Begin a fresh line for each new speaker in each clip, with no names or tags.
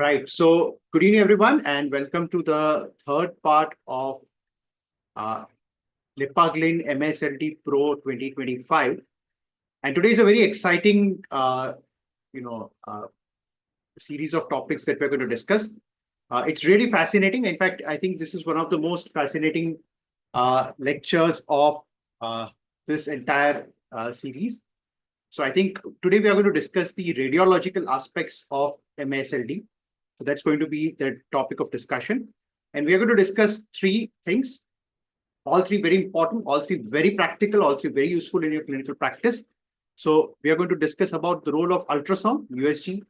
Right. So good evening, everyone, and welcome to the third part of uh, LIPAGLYN MSLD Pro 2025. And today is a very exciting, series of topics that we're going to discuss. It's really fascinating. In fact, I think this is one of the most fascinating lectures of this entire series. So I think today we are going to discuss the radiological aspects of MSLD. So that's going to be the topic of discussion. And we are going to discuss three things, all three very important, all three very practical, all three very useful in your clinical practice. So we are going to discuss about the role of ultrasound, USG,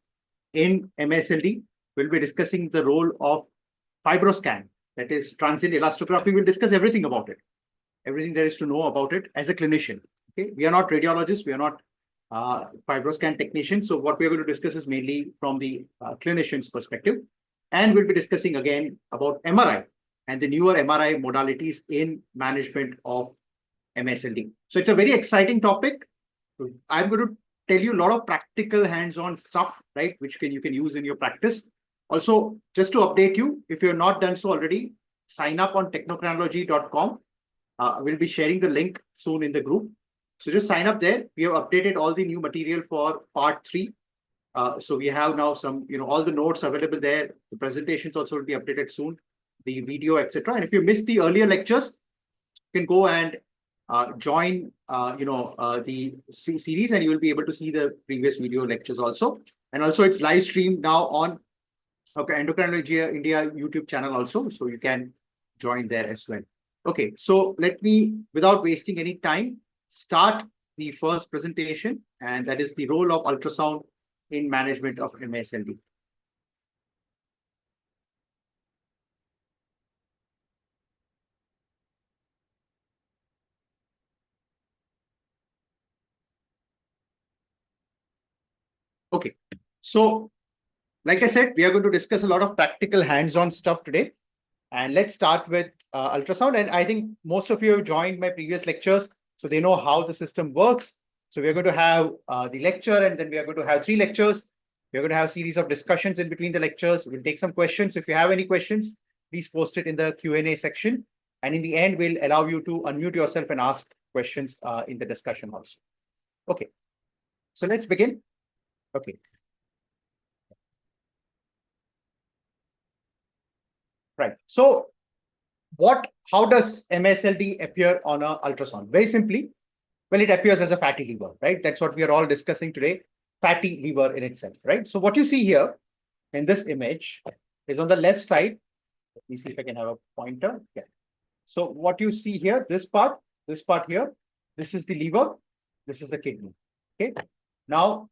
in MSLD. We'll be discussing the role of FIbroscan, that is transient elastography. We'll discuss everything about it, everything there is to know about it as a clinician. Okay, we are not radiologists, we are not FIbroscan technicians. So what we are going to discuss is mainly from the clinician's perspective. And we'll be discussing again about MRI and the newer MRI modalities in management of MSLD. So it's a very exciting topic. I'm going to tell you a lot of practical hands-on stuff, right, which you can use in your practice. Also, just to update you, if you're not done so already, sign up on technochronology.com. We'll be sharing the link soon in the group. So just sign up there. We have updated all the new material for part 3. So we have now some, all the notes available there. The presentations also will be updated soon, the video, etc. And if you missed the earlier lectures, you can go and join, the series, and you will be able to see the previous video lectures also. And also it's live streamed now on Endocrinology India YouTube channel also. So you can join there as well. Okay, so let me, without wasting any time, start the first presentation, and that is the role of ultrasound in management of MSLD. Okay, so like I said, we are going to discuss a lot of practical hands-on stuff today. And let's start with ultrasound. And I think most of you have joined my previous lectures, so they know how the system works. So we're going to have the lecture, and then we are going to have 3 lectures. We're going to have a series of discussions in between the lectures. We'll take some questions. If you have any questions, please post it in the Q&A section. And in the end, we'll allow you to unmute yourself and ask questions in the discussion also. Okay, so let's begin. Okay. Right. So how does MSLD appear on an ultrasound? Very simply, well, it appears as a fatty liver, right? That's what we are all discussing today, fatty liver in itself, right? So what you see here in this image is on the left side. Let me see if I can have a pointer. Yeah. So what you see here, this part here, this is the liver, this is the kidney. Okay. Now,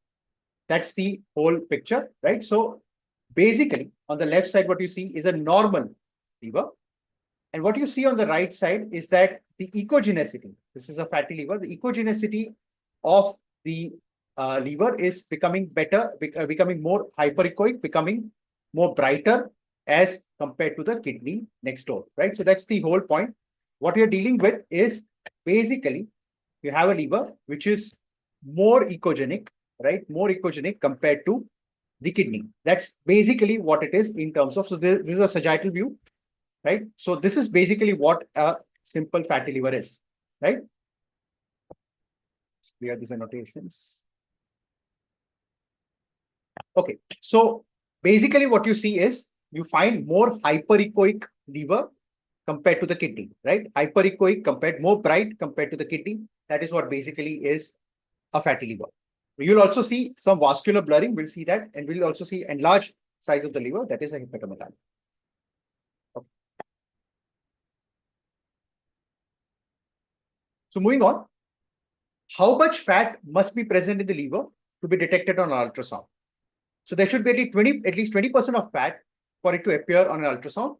that's the whole picture, right? So basically, on the left side, what you see is a normal liver. And what you see on the right side is that the echogenicity, this is a fatty liver, the echogenicity of the liver is becoming better, becoming more hyperechoic, becoming more brighter as compared to the kidney next door, right? So that's the whole point. What you're dealing with is basically you have a liver which is more echogenic, right? More echogenic compared to the kidney. That's basically what it is in terms of, so this is a sagittal view, right? So this is basically what a simple fatty liver is, right? Let's clear these annotations. Okay, so basically what you see is you find more hyperechoic liver compared to the kidney, right? Hyperechoic compared, more bright compared to the kidney. That is what basically is a fatty liver. You'll also see some vascular blurring. We'll see that, and we'll also see enlarged size of the liver. That is a hepatomegaly. Okay. So moving on, how much fat must be present in the liver to be detected on an ultrasound? So there should be at least 20% of fat for it to appear on an ultrasound.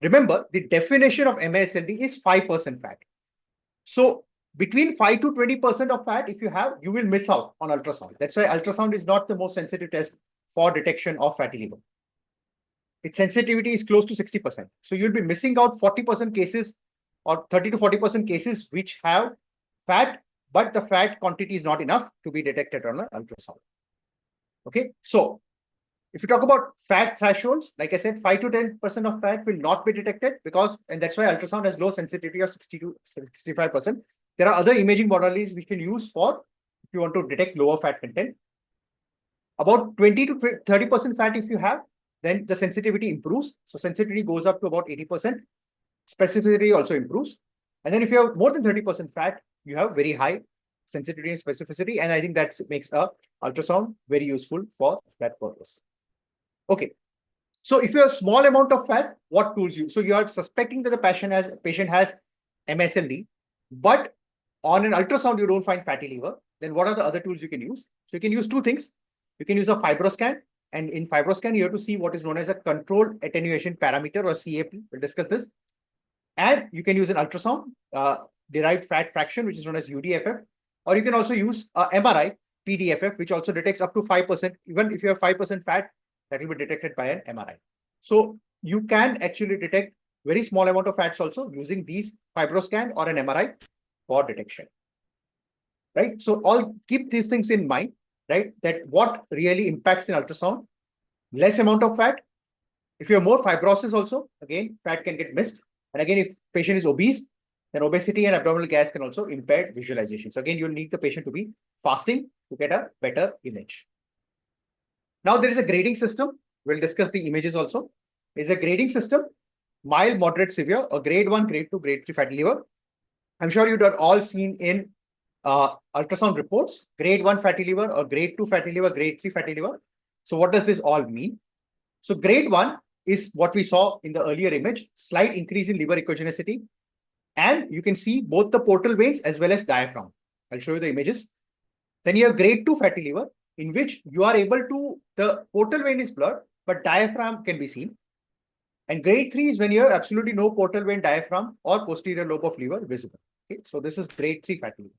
Remember, the definition of MASLD is 5% fat. So between 5 to 20% of fat, if you have, you will miss out on ultrasound. That's why ultrasound is not the most sensitive test for detection of fatty liver. Its sensitivity is close to 60%. So you'll be missing out 40% cases or 30 to 40% cases which have fat, but the fat quantity is not enough to be detected on an ultrasound. Okay, so If you talk about fat thresholds, like I said, 5 to 10% of fat will not be detected because, and that's why ultrasound has low sensitivity of 60 to 65%. There are other imaging modalities we can use for if you want to detect lower fat content. About 20 to 30% fat if you have, then the sensitivity improves. So sensitivity goes up to about 80%. Specificity also improves. And then if you have more than 30% fat, you have very high sensitivity and specificity. And I think that makes a ultrasound very useful for that purpose. Okay. So if you have a small amount of fat, what tools you? So you are suspecting that the patient has MSLD, but on an ultrasound, you don't find fatty liver. Then what are the other tools you can use? So you can use two things. You can use a FIbroscan, and in FIbroscan, you have to see what is known as a controlled attenuation parameter or CAP. We'll discuss this. And you can use an ultrasound, derived fat fraction, which is known as UDFF, or you can also use a MRI, PDFF, which also detects up to 5%. Even if you have 5% fat, that will be detected by an MRI. So you can actually detect very small amount of fats also using these FIbroscan or an MRI for detection. Right. So all keep these things in mind, right? That what really impacts in ultrasound, less amount of fat. If you have more fibrosis also, again, fat can get missed. And again, if patient is obese, then obesity and abdominal gas can also impair visualization. So again, you'll need the patient to be fasting to get a better image. Now there is a grading system. We'll discuss the images also. There's a grading system, mild, moderate, severe, or grade 1, grade 2, grade 3 fatty liver. I'm sure you've all seen in ultrasound reports, grade 1 fatty liver or grade 2 fatty liver, grade 3 fatty liver. So what does this all mean? So grade 1 is what we saw in the earlier image, slight increase in liver echogenicity. And you can see both the portal veins as well as diaphragm. I'll show you the images. Then you have grade 2 fatty liver, in which you are able to, the portal vein is blurred, but diaphragm can be seen. And grade 3 is when you have absolutely no portal vein, diaphragm, or posterior lobe of liver visible. Okay, so this is grade 3 fatty liver.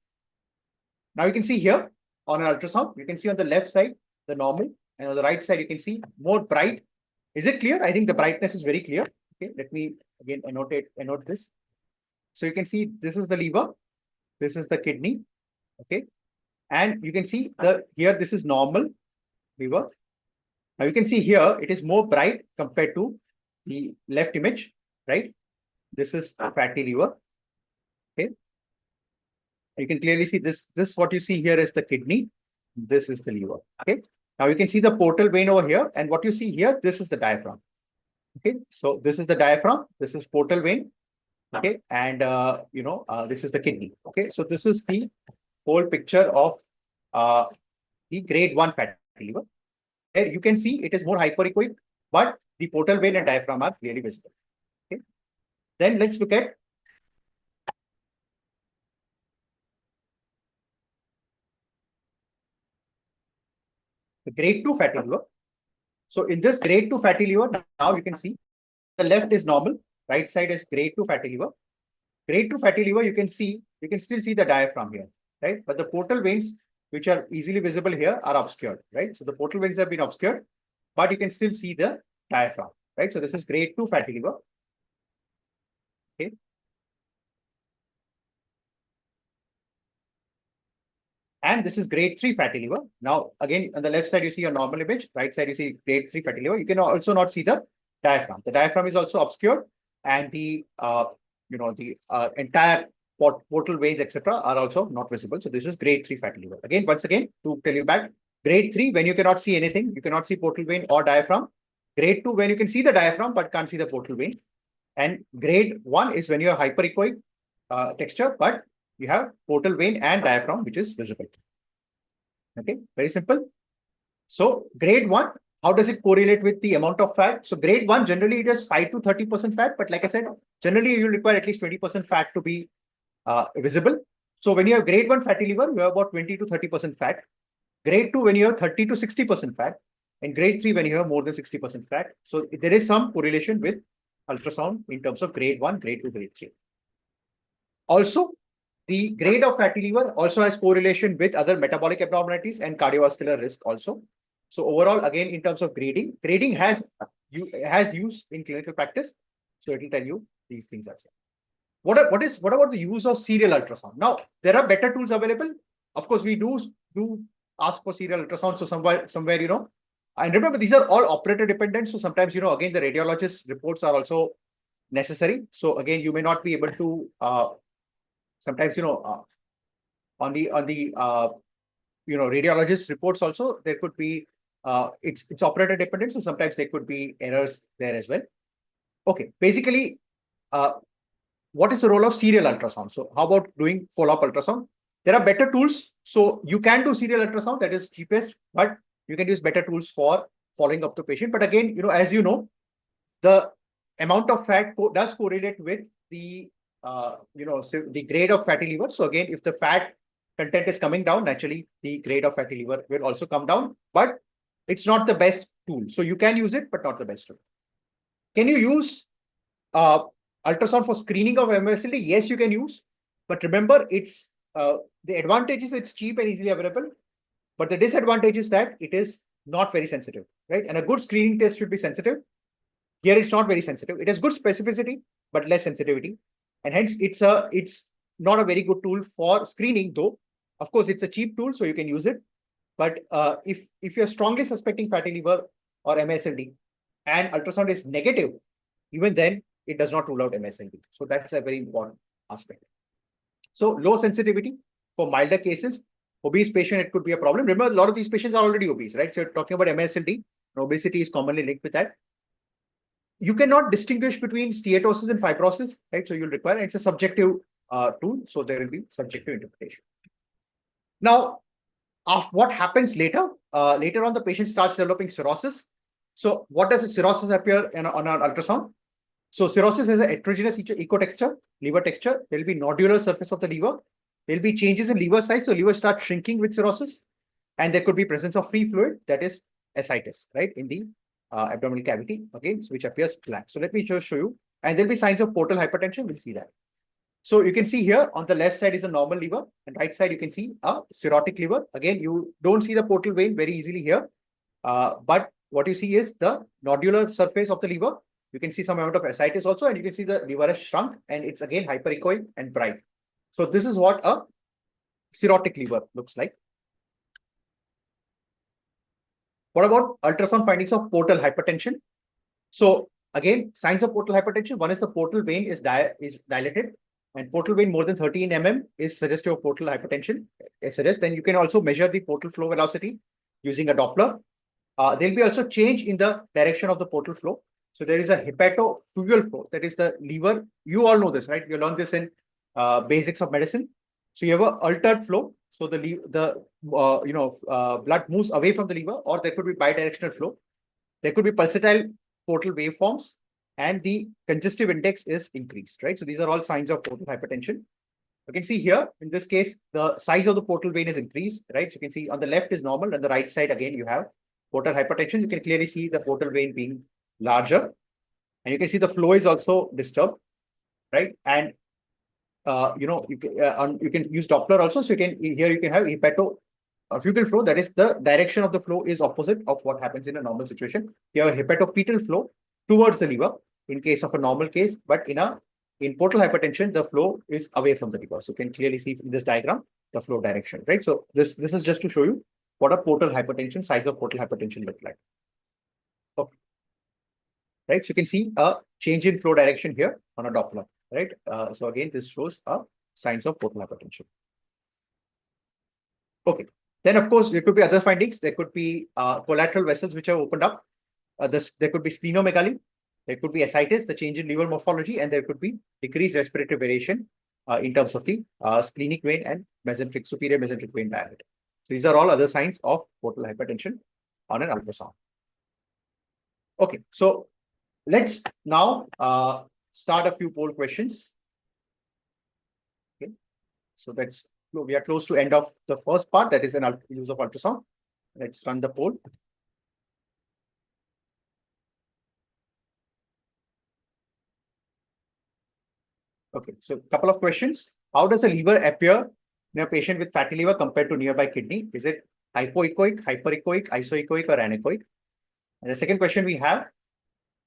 Now you can see here on an ultrasound, you can see on the left side, the normal, and on the right side, you can see more bright. Is it clear? I think the brightness is very clear. Okay, let me again annote this. So you can see this is the liver, this is the kidney. Okay, and you can see here this is normal liver. Now you can see here it is more bright compared to the left image, right? This is the fatty liver. Okay, you can clearly see this. What you see here is the kidney. This is the liver. Okay. Now you can see the portal vein over here, and what you see here, this is the diaphragm. Okay, so this is the diaphragm. This is portal vein. Okay, and this is the kidney. Okay, so this is the whole picture of the grade 1 fatty liver. There you can see it is more hyperechoic, but the portal vein and diaphragm are clearly visible. Okay, then let's look at the grade 2 fatty liver. So in this grade 2 fatty liver, now you can see the left is normal, right side is grade 2 fatty liver. Grade 2 fatty liver, you can still see the diaphragm here, right? But the portal veins, which are easily visible here, are obscured, right? So the portal veins have been obscured, but you can still see the diaphragm, right? So this is grade 2 fatty liver. Okay. And this is grade 3 fatty liver. Now, again, on the left side, you see a normal image. Right side, you see grade 3 fatty liver. You can also not see the diaphragm. The diaphragm is also obscured, and the entire portal veins, etc., are also not visible. So this is grade 3 fatty liver. Again, once again, to tell you back, grade 3, when you cannot see anything, you cannot see portal vein or diaphragm. Grade 2, when you can see the diaphragm but can't see the portal vein. And grade 1 is when you have hyperechoic texture, but you have portal vein and diaphragm, which is visible. Okay, very simple. So grade 1, how does it correlate with the amount of fat? So grade 1, generally it is 5 to 30% fat, but like I said, generally you require at least 20% fat to be visible. So when you have grade 1 fatty liver, you have about 20 to 30% fat. Grade 2, when you have 30 to 60% fat, and grade 3, when you have more than 60% fat. So there is some correlation with ultrasound in terms of grade 1, grade 2, grade 3. Also, the grade of fatty liver also has correlation with other metabolic abnormalities and cardiovascular risk also. So overall, again, in terms of grading has use in clinical practice. So it will tell you these things as well. What about the use of serial ultrasound? Now, there are better tools available. Of course, we do ask for serial ultrasound. So somewhere And remember, these are all operator dependent. So sometimes, again, the radiologist reports are also necessary. So again, you may not be able to, sometimes, on the radiologist reports also, there could be, it's operator dependent. So sometimes there could be errors there as well. Okay, basically, what is the role of serial ultrasound? So how about doing follow-up ultrasound? There are better tools. So you can do serial ultrasound, that is cheapest, but you can use better tools for following up the patient. But again, as you know, the amount of fat does correlate with the, the grade of fatty liver. So again, if the fat content is coming down, naturally, the grade of fatty liver will also come down, but it's not the best tool. So you can use it, but not the best tool. Can you use ultrasound for screening of MSLD? Yes, you can use, but remember, it's the advantage is it's cheap and easily available, but the disadvantage is that it is not very sensitive, right? And a good screening test should be sensitive. Here, it's not very sensitive. It has good specificity, but less sensitivity, and hence it's not a very good tool for screening. Though, of course, it's a cheap tool, so you can use it. But if you're strongly suspecting fatty liver or MSLD, and ultrasound is negative, even then it does not rule out MSLD. So that's a very important aspect. So low sensitivity for milder cases. Obese patient, it could be a problem. Remember, a lot of these patients are already obese, right? So talking about MSLD, obesity is commonly linked with that. You cannot distinguish between steatosis and fibrosis, right? So you'll require, it's a subjective tool, so there will be subjective interpretation. Now, what happens later? Later on, the patient starts developing cirrhosis. So what does a cirrhosis appear on an ultrasound? So cirrhosis is a heterogeneous echo texture, liver texture. There will be nodular surface of the liver. There will be changes in liver size. So liver starts shrinking with cirrhosis. And there could be presence of free fluid, that is ascites, right, in the abdominal cavity, again, which appears black. So let me just show you. And there'll be signs of portal hypertension. We'll see that. So you can see here on the left side is a normal liver, and right side you can see a cirrhotic liver. Again, you don't see the portal vein very easily here, but what you see is the nodular surface of the liver. You can see some amount of ascites also, and you can see the liver has shrunk, and it's again hyperechoic and bright. So this is what a cirrhotic liver looks like. What about ultrasound findings of portal hypertension? So again, signs of portal hypertension. One is the portal vein is dilated, and portal vein more than 13 mm is suggestive of portal hypertension. Then you can also measure the portal flow velocity using a Doppler. There'll be also change in the direction of the portal flow. So there is a hepatofugal flow, that is the liver. You all know this, right? You learned this in basics of medicine. So you have an altered flow. So the blood moves away from the liver, or there could be bidirectional flow. There could be pulsatile portal waveforms, and the congestive index is increased, right? So these are all signs of portal hypertension. You can see here, in this case, the size of the portal vein is increased, right? So you can see on the left is normal, and the right side, again, you have portal hypertension. You can clearly see the portal vein being larger, and you can see the flow is also disturbed, right? And you can use Doppler also. So you can have hepatofugal flow, that is the direction of the flow is opposite of what happens in a normal situation. You have a hepatopetal flow towards the liver in case of a normal case, but in portal hypertension, the flow is away from the liver. So you can clearly see in this diagram the flow direction, right? So this is just to show you what a portal hypertension, size of portal hypertension look like. Okay. Right, so you can see a change in flow direction here on a Doppler, right? So again, this shows signs of portal hypertension. Okay, then of course there could be other findings. There could be collateral vessels which have opened up. There could be splenomegaly. There could be ascites, the change in liver morphology, and there could be decreased respiratory variation in terms of the splenic vein and superior mesenteric vein diameter. So these are all other signs of portal hypertension on an ultrasound. Okay, so let's now start a few poll questions. Okay, so we are close to end of the first part, that is an use of ultrasound. Let's run the poll. Okay, so a couple of questions. How does a liver appear in a patient with fatty liver compared to nearby kidney? Is it hypoechoic, hyperechoic, isoechoic, or anechoic? And the second question we have,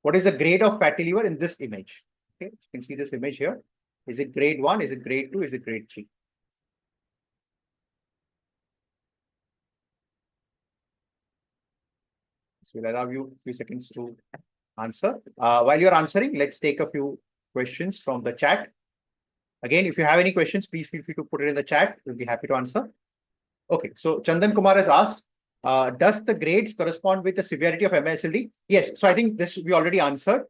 what is the grade of fatty liver in this image? Okay, you can see this image here. Is it grade 1? Is it grade 2? Is it grade 3? So we'll allow you a few seconds to answer. While you're answering, let's take a few questions from the chat. Again, if you have any questions, please feel free to put it in the chat. We'll be happy to answer. Okay, so Chandan Kumar has asked, does the grades correspond with the severity of MSLD? Yes, so I think this we already answered.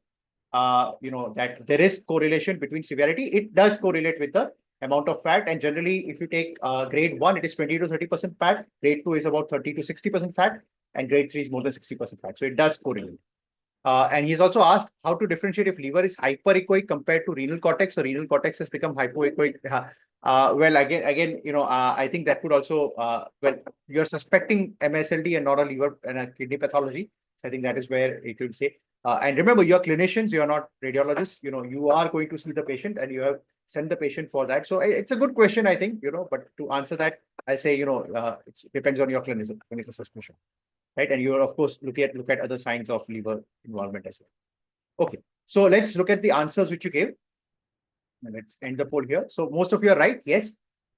That there is correlation between severity. It does correlate with the amount of fat, and generally, if you take grade 1, it is 20 to 30% fat. Grade 2 is about 30 to 60% fat, and grade 3 is more than 60% fat. So it does correlate. And he's also asked how to differentiate if liver is hyperechoic compared to renal cortex, or renal cortex has become hypoechoic. Well, again, I think that could also, well, you're suspecting MSLD and not a liver and a kidney pathology. I think that is where it will say. And remember, you're clinicians, you're not radiologists. You are going to see the patient, and you have sent the patient for that. So it's a good question, I think. But to answer that, I say, it depends on your clinical suspicion. Right, and you're of course look at other signs of liver involvement as well. Okay, so let's look at the answers which you gave. And let's end the poll here. So most of you are right. Yes,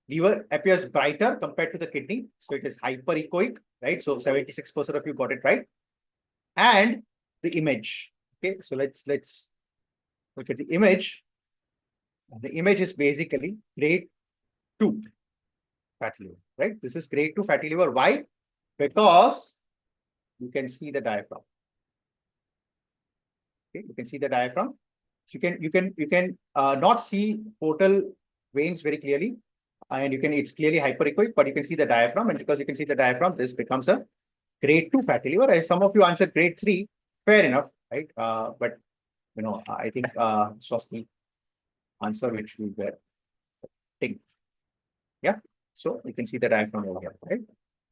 liver appears brighter compared to the kidney, so it is hyperechoic, right? So 76% of you got it right. And the image. Okay, so let's look at the image. The image is basically grade 2 fatty liver, right? This is grade 2 fatty liver. Why? Because you can see the diaphragm. Okay, you can see the diaphragm. So you can not see portal veins very clearly, and it's clearly hyperechoic, but you can see the diaphragm, and because you can see the diaphragm, this becomes a grade 2 fatty liver. As some of you answered grade 3, fair enough, right? But I think this was the answer which we were taking. Yeah. So you can see the diaphragm over here, right?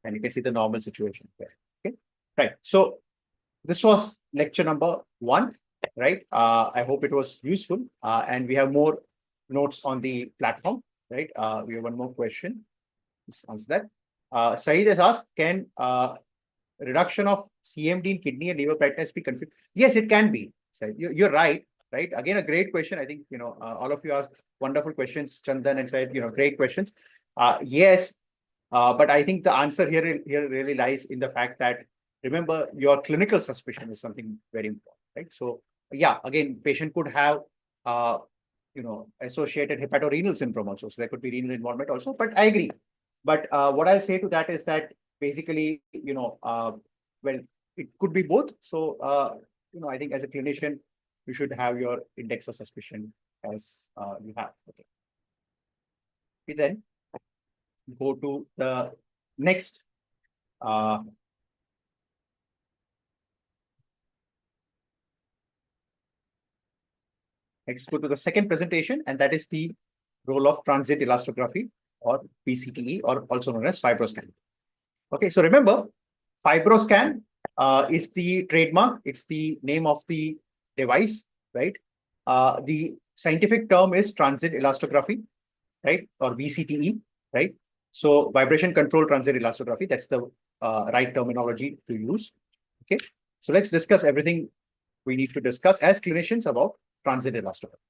And you can see the normal situation there. Okay. Right. So this was lecture number 1, right? I hope it was useful. And we have more notes on the platform, right? We have one more question. Let's answer that. Saeed has asked, can reduction of CMD in kidney and liver brightness be confused? Yes, it can be. So you're right. Right. Again, a great question. I think, all of you asked wonderful questions, Chandan and Saeed, great questions. Yes, but I think the answer here really lies in the fact that, remember, your clinical suspicion is something very important, right? So, yeah, again, patient could have, associated hepatorenal syndrome also. So there could be renal involvement also, but I agree. But what I'll say to that is that basically, well, it could be both. So, I think as a clinician, you should have your index of suspicion as you have. Okay. We then go to the next go to the second presentation, and that is the role of transient elastography, or VCTE, or also known as FIbroscan. Okay, so remember, FIbroscan is the trademark. It's the name of the device, right? The scientific term is transient elastography, right? Or VCTE, right? So vibration control transient elastography, that's the right terminology to use. Okay, so let's discuss everything we need to discuss as clinicians about transient elastography.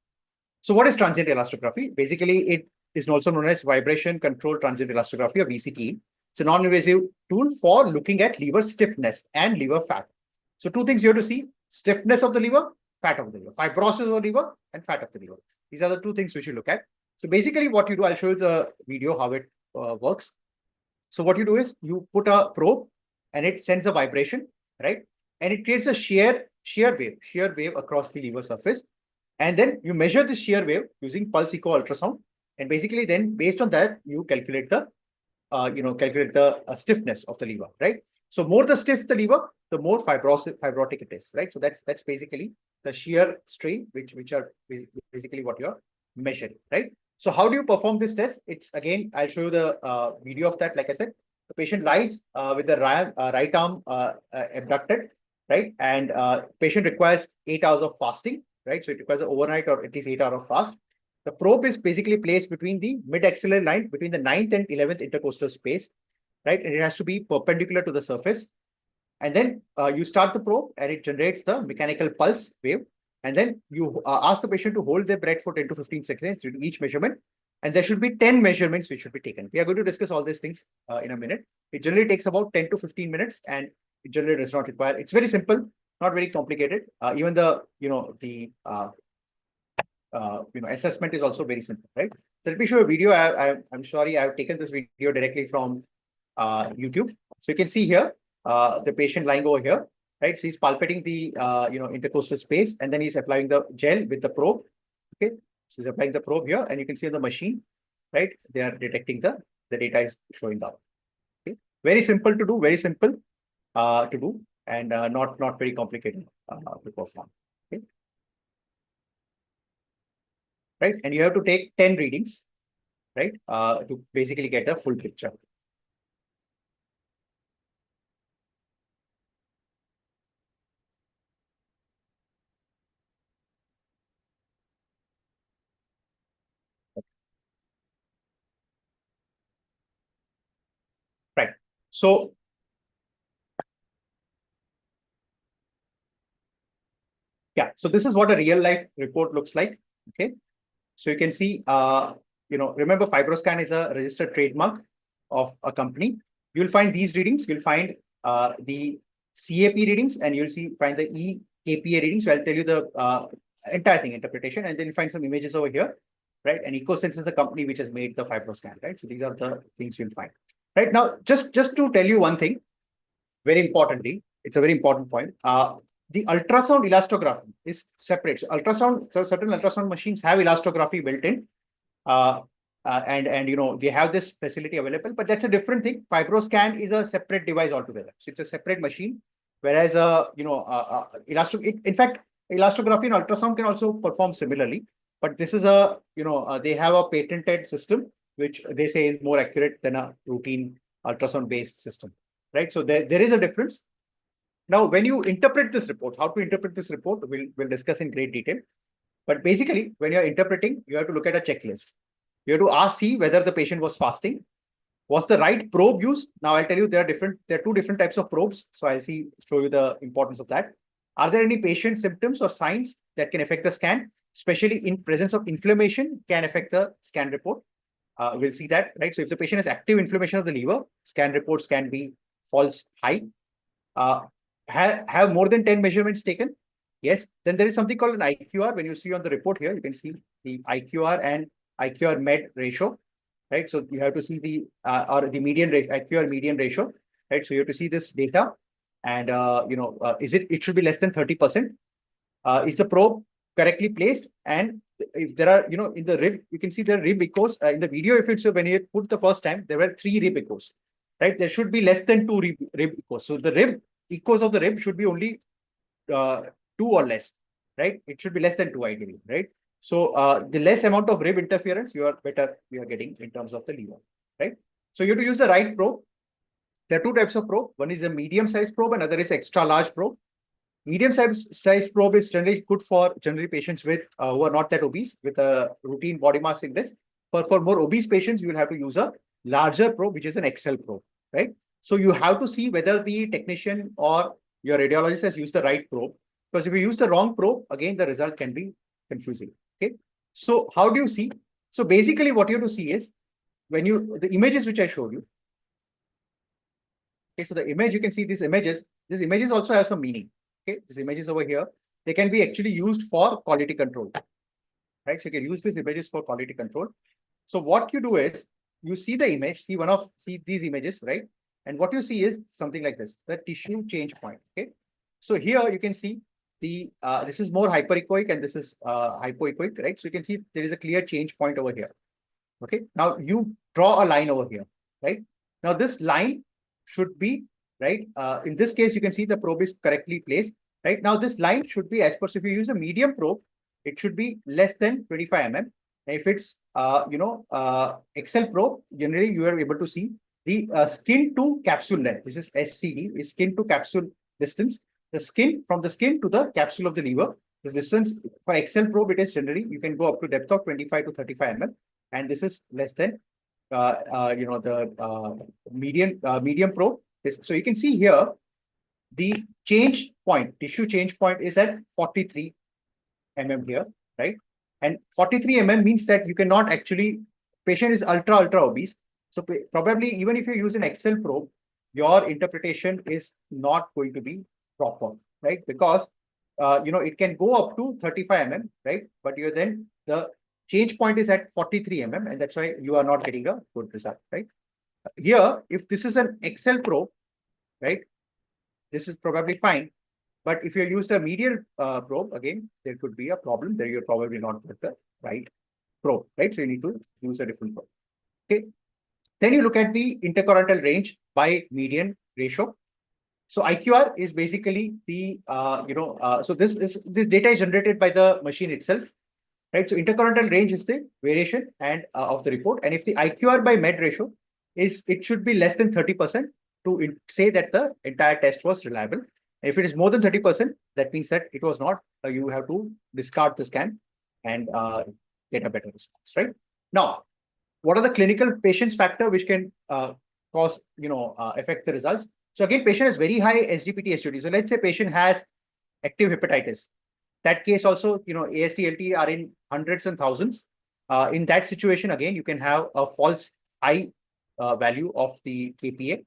So what is transient elastography? Basically, it is also known as vibration control transient elastography, or VCTE. It's a non-invasive tool for looking at liver stiffness and liver fat. So two things you have to see: stiffness of the liver, fat of the liver, fibrosis of the liver, and fat of the liver. These are the two things we should look at. So basically what you do, I'll show you the video how it works. So what you do is you put a probe and it sends a vibration, right? And it creates a shear wave across the liver surface. And then you measure this shear wave using pulse echo ultrasound. And basically then based on that, you calculate the stiffness of the liver, right? So more the stiff the liver, the more fibrotic it is, right? So that's basically the shear strain, which are basically what you're measuring, right? So how do you perform this test? It's, again, I'll show you the video of that. Like I said, the patient lies with the right arm abducted, right? And patient requires 8 hours of fasting, right? So it requires an overnight or at least 8 hours of fast. The probe is basically placed between the mid-axillary line, between the 9th and 11th intercostal space, right? And it has to be perpendicular to the surface. And then you start the probe and it generates the mechanical pulse wave. And then you ask the patient to hold their breath for 10 to 15 seconds to each measurement. And there should be 10 measurements which should be taken. We are going to discuss all these things in a minute. It generally takes about 10 to 15 minutes. And it generally does not require. It's very simple, not very complicated. Even the assessment is also very simple, right? So let me show a video. I'm sorry, I've taken this video directly from YouTube. So you can see here the patient lying over here, right? So he's palpating the intercostal space, and then he's applying the gel with the probe. Okay, so he's applying the probe here, and you can see on the machine, right? They are detecting the data is showing up. Okay, very simple to do, very simple to do, and not very complicated to perform. Okay, right? And you have to take 10 readings, right, to basically get a full picture. Right. So yeah, so this is what a real life report looks like. Okay, so you can see, remember FIbroscan is a registered trademark of a company. You'll find these readings. You'll find the CAP readings, and you'll find the EAPA readings. So I'll tell you the entire thing, interpretation, and then you find some images over here, right? And EcoSense is the company which has made the FIbroscan, right? So these are the things you'll find. Right now, just to tell you one thing, very importantly, it's a very important point. The ultrasound elastography is separate. So certain ultrasound machines have elastography built in, and they have this facility available. But that's a different thing. FIbroscan is a separate device altogether. So it's a separate machine. Whereas in fact, elastography and ultrasound can also perform similarly. But this is they have a patented system which they say is more accurate than a routine ultrasound based system. Right. So there is a difference. Now, when you interpret this report, how to interpret this report, we'll discuss in great detail. But basically, when you're interpreting, you have to look at a checklist. You have to see whether the patient was fasting. Was the right probe used? Now, I'll tell you there are two different types of probes. So I'll show you the importance of that. Are there any patient symptoms or signs that can affect the scan, especially in presence of inflammation can affect the scan report? We'll see that, right? So if the patient has active inflammation of the liver, scan reports can be false high. Have more than 10 measurements taken? Yes. Then there is something called an IQR. When you see on the report here, you can see the IQR and IQR med ratio, right? So you have to see the or the median ratio, IQR median ratio, right? So you have to see this data, and it should be less than 30%. Is the probe correctly placed? And if there are, in the rib, you can see the rib echoes. In the video, if it's when you put the first time, there were 3 rib echoes, right? There should be less than 2 rib echoes. So the rib echoes of the rib should be only 2 or less, right? It should be less than 2 ideally, right? So the less amount of rib interference, you are getting in terms of the liver, right? So you have to use the right probe. There are 2 types of probe. One is a medium size probe, and other is extra large probe. Medium size probe is generally good for patients with who are not that obese with a routine body mass index. For more obese patients, you will have to use a larger probe, which is an XL probe, right? So you have to see whether the technician or your radiologist has used the right probe. Because if you use the wrong probe, again, the result can be confusing. Okay. So how do you see? So basically what you have to see is the images which I showed you. Okay. So the image, you can see these images also have some meaning. Okay. These images over here, they can be actually used for quality control. Right. So you can use these images for quality control. So what you do is you see the image, see these images, right? And what you see is something like this, the tissue change point. Okay. So here you can see this is more hyperechoic and this is hypoechoic, right? So you can see there is a clear change point over here. Okay. Now you draw a line over here, right? Now this line should be, right? In this case, you can see the probe is correctly placed, right? Now this line should be as per, so if you use a medium probe, it should be less than 25 mm. And if it's, XL probe, generally you are able to see the skin to capsule length. This is SCD, is skin to capsule distance. From the skin to the capsule of the liver. This distance for XL probe, it is generally, you can go up to depth of 25 to 35 mm. And this is less than, the medium probe. So you can see here, the change point, tissue change point is at 43 mm here, right? And 43 mm means that you cannot actually, patient is ultra obese. So probably even if you use an XL probe, your interpretation is not going to be proper, right? Because it can go up to 35 mm, right? But you're then the change point is at 43 mm, and that's why you are not getting a good result, right? Here, if this is an XL probe, right, this is probably fine. But if you used a medial probe, again, there could be a problem. There you're probably not with the right probe, right? So you need to use a different probe. Okay. Then you look at the intercorrental range by median ratio. So IQR is basically the so this data is generated by the machine itself, right? So intercorrental range is the variation and of the report, and if the IQR by med ratio is, it should be less than 30% to say that the entire test was reliable. And if it is more than 30%, that means that it was not. You have to discard the scan and get a better response, right? Now, what are the clinical patient's factor which can cause, affect the results? So again, patient has very high SGPT SUD. So let's say patient has active hepatitis. That case also, AST, LT are in hundreds and thousands. In that situation, again, you can have a false high value of the KPA.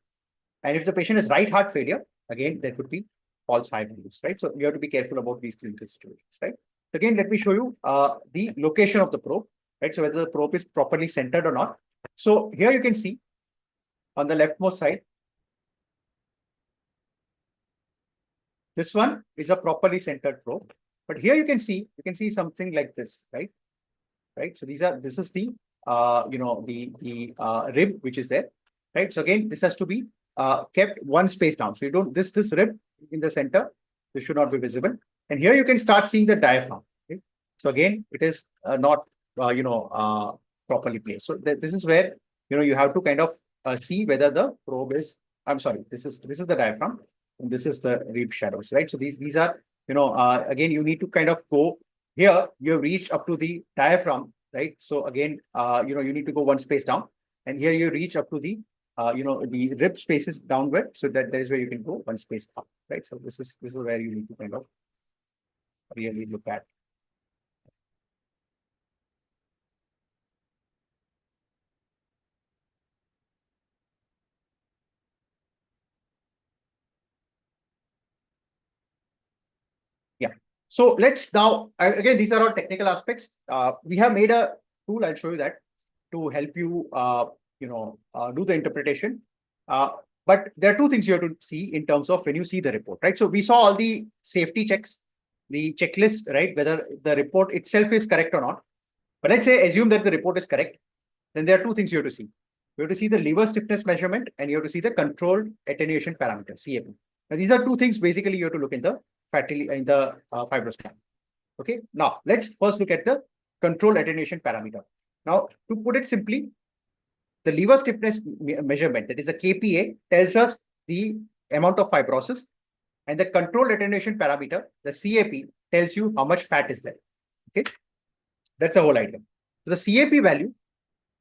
And if the patient has right heart failure, again, that would be false high values, right? So you have to be careful about these clinical situations, right? Again, let me show you the location of the probe, right? So whether the probe is properly centered or not. So here you can see on the leftmost side, this one is a properly centered probe. But here you can see something like this, right? Right. So this is the rib which is there, right? So again, this has to be kept one space down. So you don't this rib in the center, this should not be visible. And here you can start seeing the diaphragm. Okay? So again, it is not properly placed. So this is where you have to kind of see whether the probe is. I'm sorry. This is the diaphragm, and this is the rib shadows, right? So these are again, you need to kind of go here. You have reached up to the diaphragm, right? So again, you need to go one space down, and here you reach up to the the rib spaces downward, so that is where you can go one space up, right? So this is where you need to kind of really look at. Yeah. So let's now, again, these are all technical aspects. We have made a tool, I'll show you that, to help you, do the interpretation. But there are two things you have to see in terms of when you see the report, right? So we saw all the safety checks, the checklist, right? Whether the report itself is correct or not. But let's say, assume that the report is correct, then there are two things you have to see. You have to see the liver stiffness measurement, and you have to see the controlled attenuation parameter, CAP. Now, these are two things basically you have to look in the FIbroscan. Okay. Now, let's first look at the controlled attenuation parameter. Now, to put it simply, the liver stiffness measurement, that is the KPA, tells us the amount of fibrosis, and the controlled attenuation parameter, the CAP, tells you how much fat is there. Okay. That's the whole idea. So the CAP value,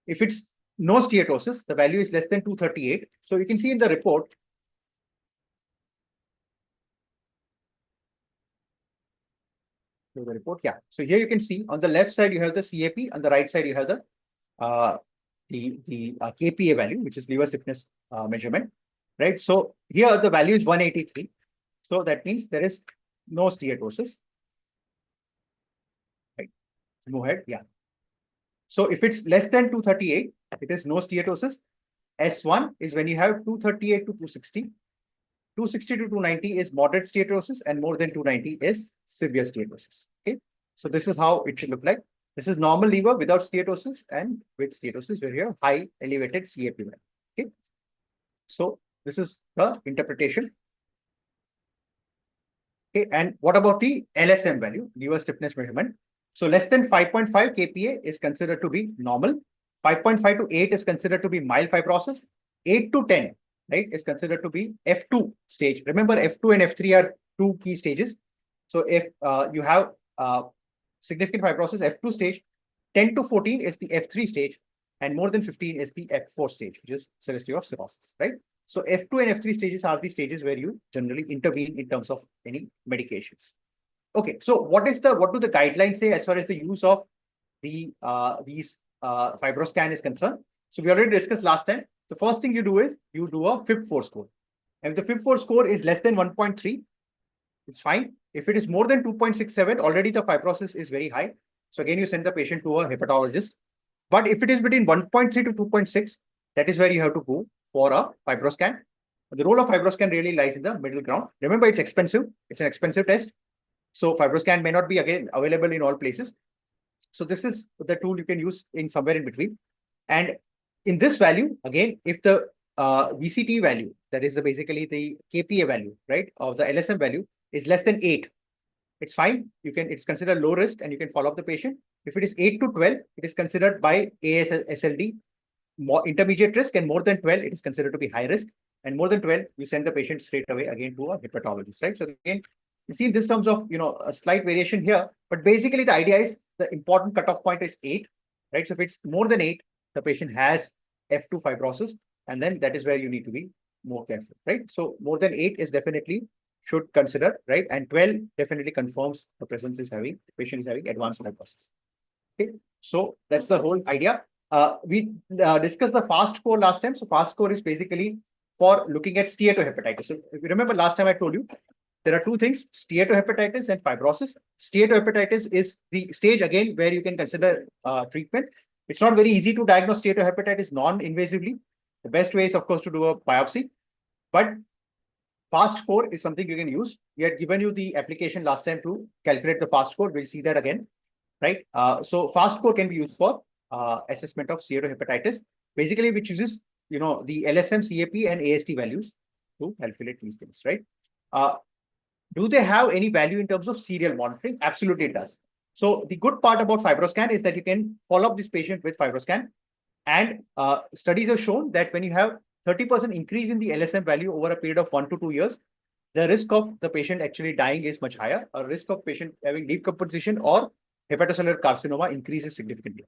if it's no steatosis, the value is less than 238. So you can see in the report, yeah. So here you can see on the left side you have the CAP, on the right side you have the KPA value, which is liver stiffness measurement, right? So here the value is 183. So that means there is no steatosis. Right. Move ahead. Yeah. So if it's less than 238, it is no steatosis. S1 is when you have 238 to 260. 260 to 290 is moderate steatosis, and more than 290 is severe steatosis. Okay. So this is how it should look like. This is normal liver without steatosis, and with steatosis where you have high elevated CAP value. Okay. So this is the interpretation. Okay. And what about the LSM value, liver stiffness measurement? So less than 5.5 kPa is considered to be normal. 5.5 to 8 is considered to be mild fibrosis. 8 to 10, right, is considered to be F2 stage. Remember, F2 and F3 are two key stages. So if you have significant fibrosis, F2 stage, 10 to 14 is the F3 stage, and more than 15 is the F4 stage, which is severity of cirrhosis, right? So F2 and F3 stages are the stages where you generally intervene in terms of any medications. Okay, so what do the guidelines say as far as the use of the FIbroscan is concerned? So we already discussed last time the first thing you do is you do a FIB4 score. And if the FIB4 score is less than 1.3, it's fine. If it is more than 2.67, already the fibrosis is very high. So again, you send the patient to a hepatologist. But if it is between 1.3 to 2.6, that is where you have to go for a FIbroscan. The role of FIbroscan really lies in the middle ground. Remember, it's expensive. It's an expensive test. So FIbroscan may not be again available in all places. So this is the tool you can use in somewhere in between. And in this value, again, if the VCTE value, that is basically the KPA value, right, of the LSM value is less than 8, it's fine. It's considered low risk and you can follow up the patient. If it is 8 to 12, it is considered by ASLD more intermediate risk, and more than 12, it is considered to be high risk. And more than 12, you send the patient straight away again to a hepatologist, right? So again, you see this terms of, a slight variation here, but basically the idea is the important cutoff point is 8, right? So if it's more than 8, the patient has F2 fibrosis, and then that is where you need to be more careful, right? So more than 8 is definitely should consider, right? And 12 definitely confirms the patient is having advanced fibrosis. Okay, so that's the whole idea. We discussed the FAST score last time. So FAST score is basically for looking at steatohepatitis. So if you remember last time I told you, there are two things, steatohepatitis and fibrosis. Steatohepatitis is the stage again where you can consider treatment. It's not very easy to diagnose steatohepatitis non-invasively. The best way is, of course, to do a biopsy. But FAST score is something you can use. We had given you the application last time to calculate the FAST score. We'll see that again, right? So FAST score can be used for assessment of steatohepatitis, basically, which uses the LSM, CAP, and AST values to calculate these things, right? Do they have any value in terms of serial monitoring? Absolutely, it does. So the good part about FIbroscan is that you can follow up this patient with FIbroscan, and studies have shown that when you have 30% increase in the LSM value over a period of 1 to 2 years, the risk of the patient actually dying is much higher. A risk of patient having decomposition or hepatocellular carcinoma increases significantly,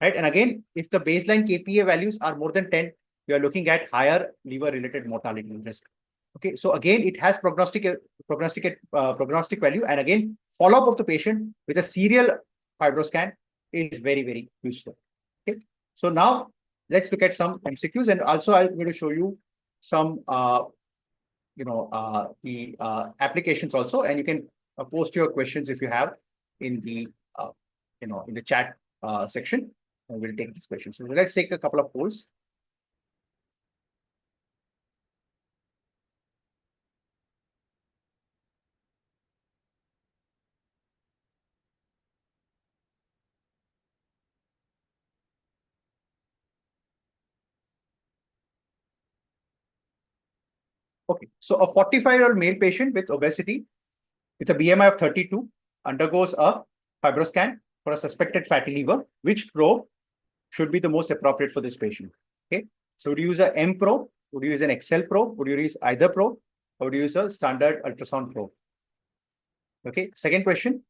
right? And again, if the baseline KPA values are more than 10, you are looking at higher liver-related mortality risk. Okay, so again, it has prognostic value, and again, follow-up of the patient with a serial FIbroscan is very, very useful. Okay, so now let's look at some MCQs, and also I'm going to show you some, the applications also, and you can post your questions if you have in the, in the chat section, and we'll take these questions. So let's take a couple of polls. Okay, so a 45-year-old male patient with obesity with a BMI of 32 undergoes a FIbroscan for a suspected fatty liver. Which probe should be the most appropriate for this patient? Okay, so would you use an M probe? Would you use an XL probe? Would you use either probe? Or would you use a standard ultrasound probe? Okay, second question.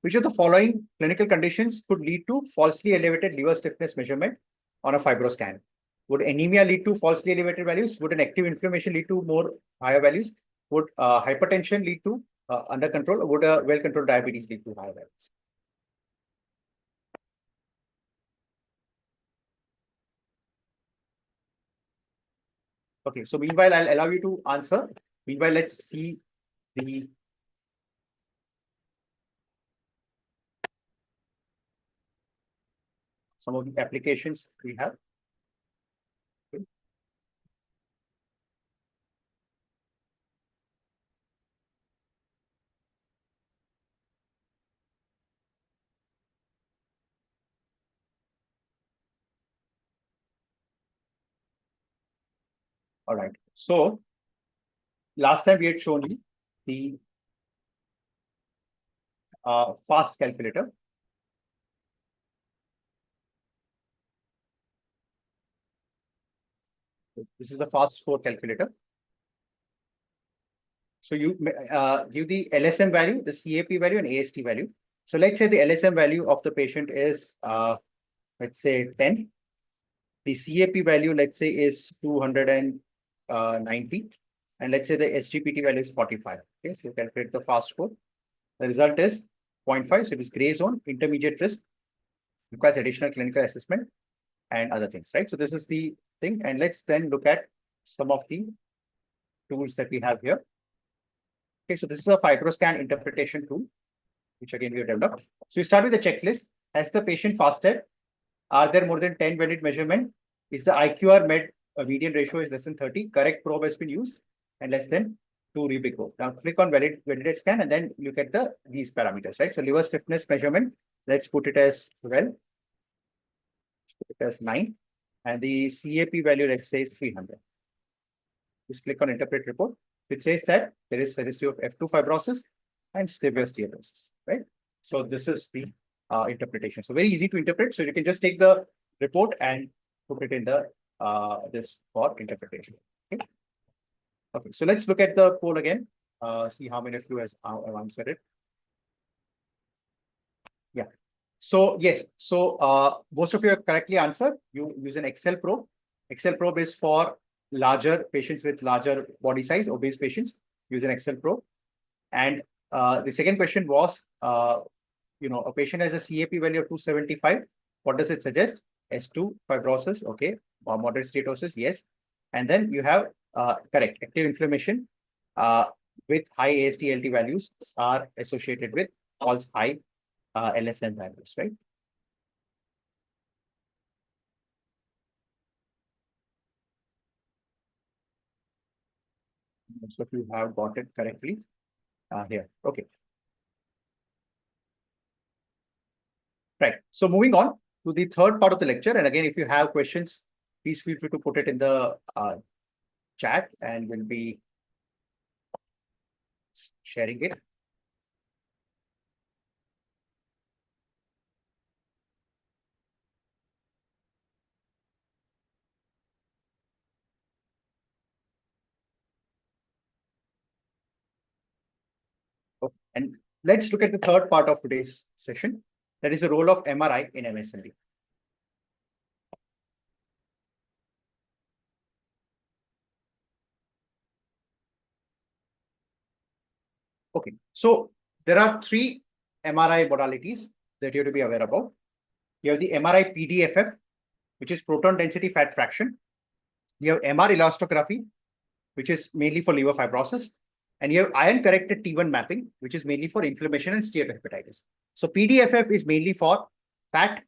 Which of the following clinical conditions could lead to falsely elevated liver stiffness measurement on a FIbroscan? Would anemia lead to falsely elevated values? Would an active inflammation lead to more higher values? Would hypertension lead to under control? Or would a well-controlled diabetes lead to higher values? Okay, so meanwhile, I'll allow you to answer. Meanwhile, let's see the some of the applications we have. Okay. All right. So last time we had shown you the FAST calculator. This is the FAST score calculator. So you give the LSM value, the CAP value, and AST value. So let's say the LSM value of the patient is, let's say 10. The CAP value, let's say, is 290. And let's say the SGPT value is 45. Okay, so you calculate the FAST score. The result is 0.5. So it is gray zone, intermediate risk, requires additional clinical assessment and other things, right? So this is the thing. And let's then look at some of the tools that we have here. Okay, so this is a FIbroscan interpretation tool, which again we have developed. So you start with the checklist. Has the patient fasted? Are there more than 10 valid measurement? Is the IQR median ratio is less than 30? Correct probe has been used and less than 2 Rubik probe. Now click on validate scan and then look at these parameters, right? So liver stiffness measurement, let's put it as 12. Let's put it as 9. And the CAP value, let's say, is 300. Just click on interpret report. It says that there is a history of F2 fibrosis and severe steatosis, right? So this is the interpretation. So very easy to interpret. So you can just take the report and put it in the this for interpretation. Okay. Okay. So let's look at the poll again. See how many of you have answered it. Yeah. So yes. So most of you have correctly answered. You use an Excel probe. Excel probe is for larger patients with larger body size, obese patients. Use an Excel probe. And the second question was, a patient has a CAP value of 275. What does it suggest? S2 fibrosis, okay, or moderate steatosis, yes. And then you have correct active inflammation with high AST/ALT values are associated with false high LSM values, right? Most of you have got it correctly here. Okay. Right. So moving on to the third part of the lecture. And again, if you have questions, please feel free to put it in the chat and we'll be sharing it. Okay. And let's look at the third part of today's session. That is the role of MRI in MSLD. Okay, so there are 3 MRI modalities that you have to be aware about. You have the MRI PDFF, which is proton density fat fraction. You have MR elastography, which is mainly for liver fibrosis. And you have iron corrected T1 mapping, which is mainly for inflammation and steatohepatitis. So PDFF is mainly for fat,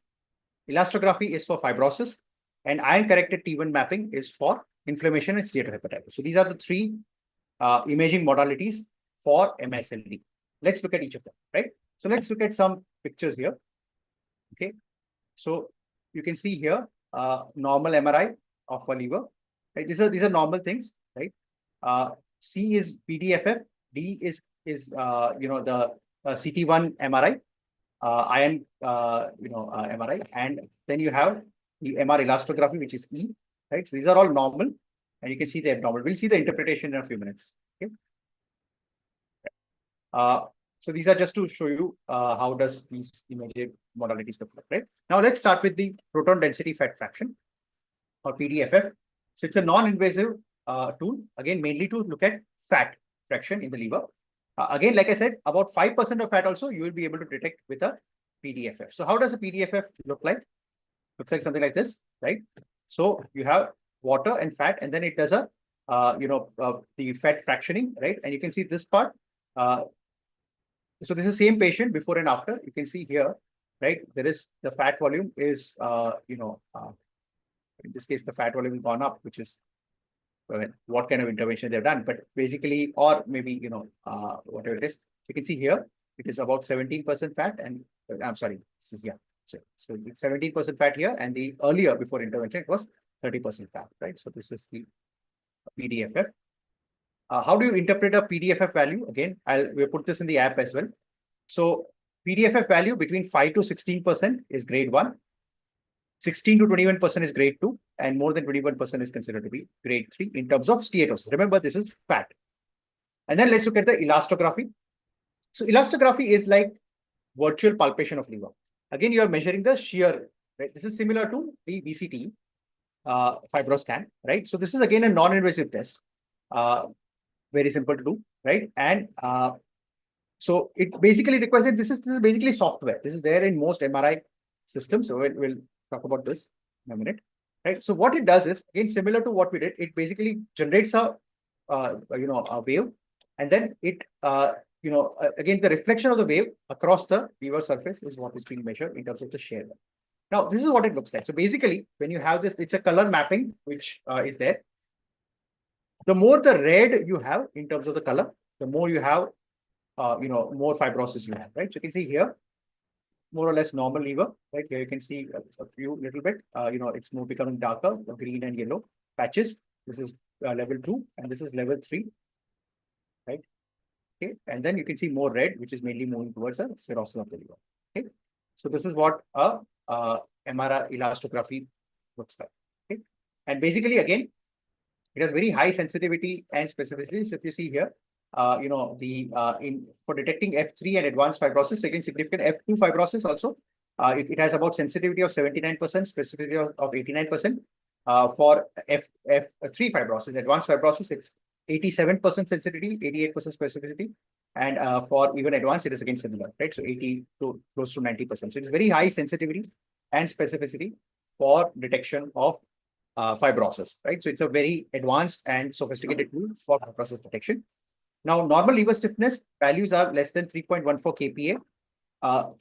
elastography is for fibrosis, and iron corrected T1 mapping is for inflammation and steatohepatitis. So these are the 3 imaging modalities for MSLD. Let's look at each of them, right? So let's look at some pictures here. Okay, so you can see here normal MRI of a liver, right? These are normal things, right? C is PDFF, D is the CT1 MRI, iron MRI, and then you have the MR elastography, which is E, right? So these are all normal, and you can see the abnormal. We'll see the interpretation in a few minutes. Okay. So these are just to show you how does these imaging modalities look like, right? Now let's start with the proton density fat fraction or PDFF. So it's a non-invasive tool, again, mainly to look at fat fraction in the liver. Again, like I said, about 5% of fat also you will be able to detect with a PDFF. So how does a PDFF look like? Looks like something like this, right? So you have water and fat, and then it does a the fat fractioning, right? And you can see this part. So this is same patient before and after. You can see here, right? There is the fat volume is in this case the fat volume has gone up, which is what kind of intervention they've done. But basically, or maybe whatever it is, you can see here it is about 17% fat, and I'm sorry, this is so it's 17% fat here, and the earlier before intervention it was 30% fat, right? So this is the PDFF. How do you interpret a PDFF value? Again, we'll put this in the app as well. So PDFF value between 5 to 16% is grade 1, 16 to 21% is grade 2, and more than 21% is considered to be grade 3 in terms of steatosis. Remember, this is fat. And then let's look at the elastography. So elastography is like virtual palpation of liver. Again, you are measuring the shear, right? This is similar to the VCTE FIbroscan, right? So this is again a non-invasive test. Very simple to do, right? And so it basically requires that this is basically software. This is there in most MRI systems. So we'll talk about this in a minute. right? So what it does is, again, similar to what we did, it basically generates a, a wave, and then it, again, the reflection of the wave across the lever surface is what is being measured in terms of the shear. Now, this is what it looks like. So basically, when you have this, it's a color mapping, which is there. The more the red you have in terms of the color, the more you have, more fibrosis you have, right? So you can see here, more or less normal lever, right? Here you can see a few little bit, it's more becoming darker, green and yellow patches. This is level 2, and this is level 3, right? Okay, and then you can see more red, which is mainly moving towards a cirrhosis of the liver. Okay, so this is what a MRI elastography looks like. Okay, and basically, again, it has very high sensitivity and specificity. So if you see here, for detecting F3 and advanced fibrosis, again, significant F2 fibrosis also, it has about sensitivity of 79%, specificity of 89%. For F3 fibrosis, advanced fibrosis, it's 87% sensitivity, 88% specificity. And for even advanced, it is again similar, right? So 80 to close to 90%. So it's very high sensitivity and specificity for detection of fibrosis, right? So it's a very advanced and sophisticated tool for fibrosis detection. Now, normal liver stiffness values are less than 3.14 kPa.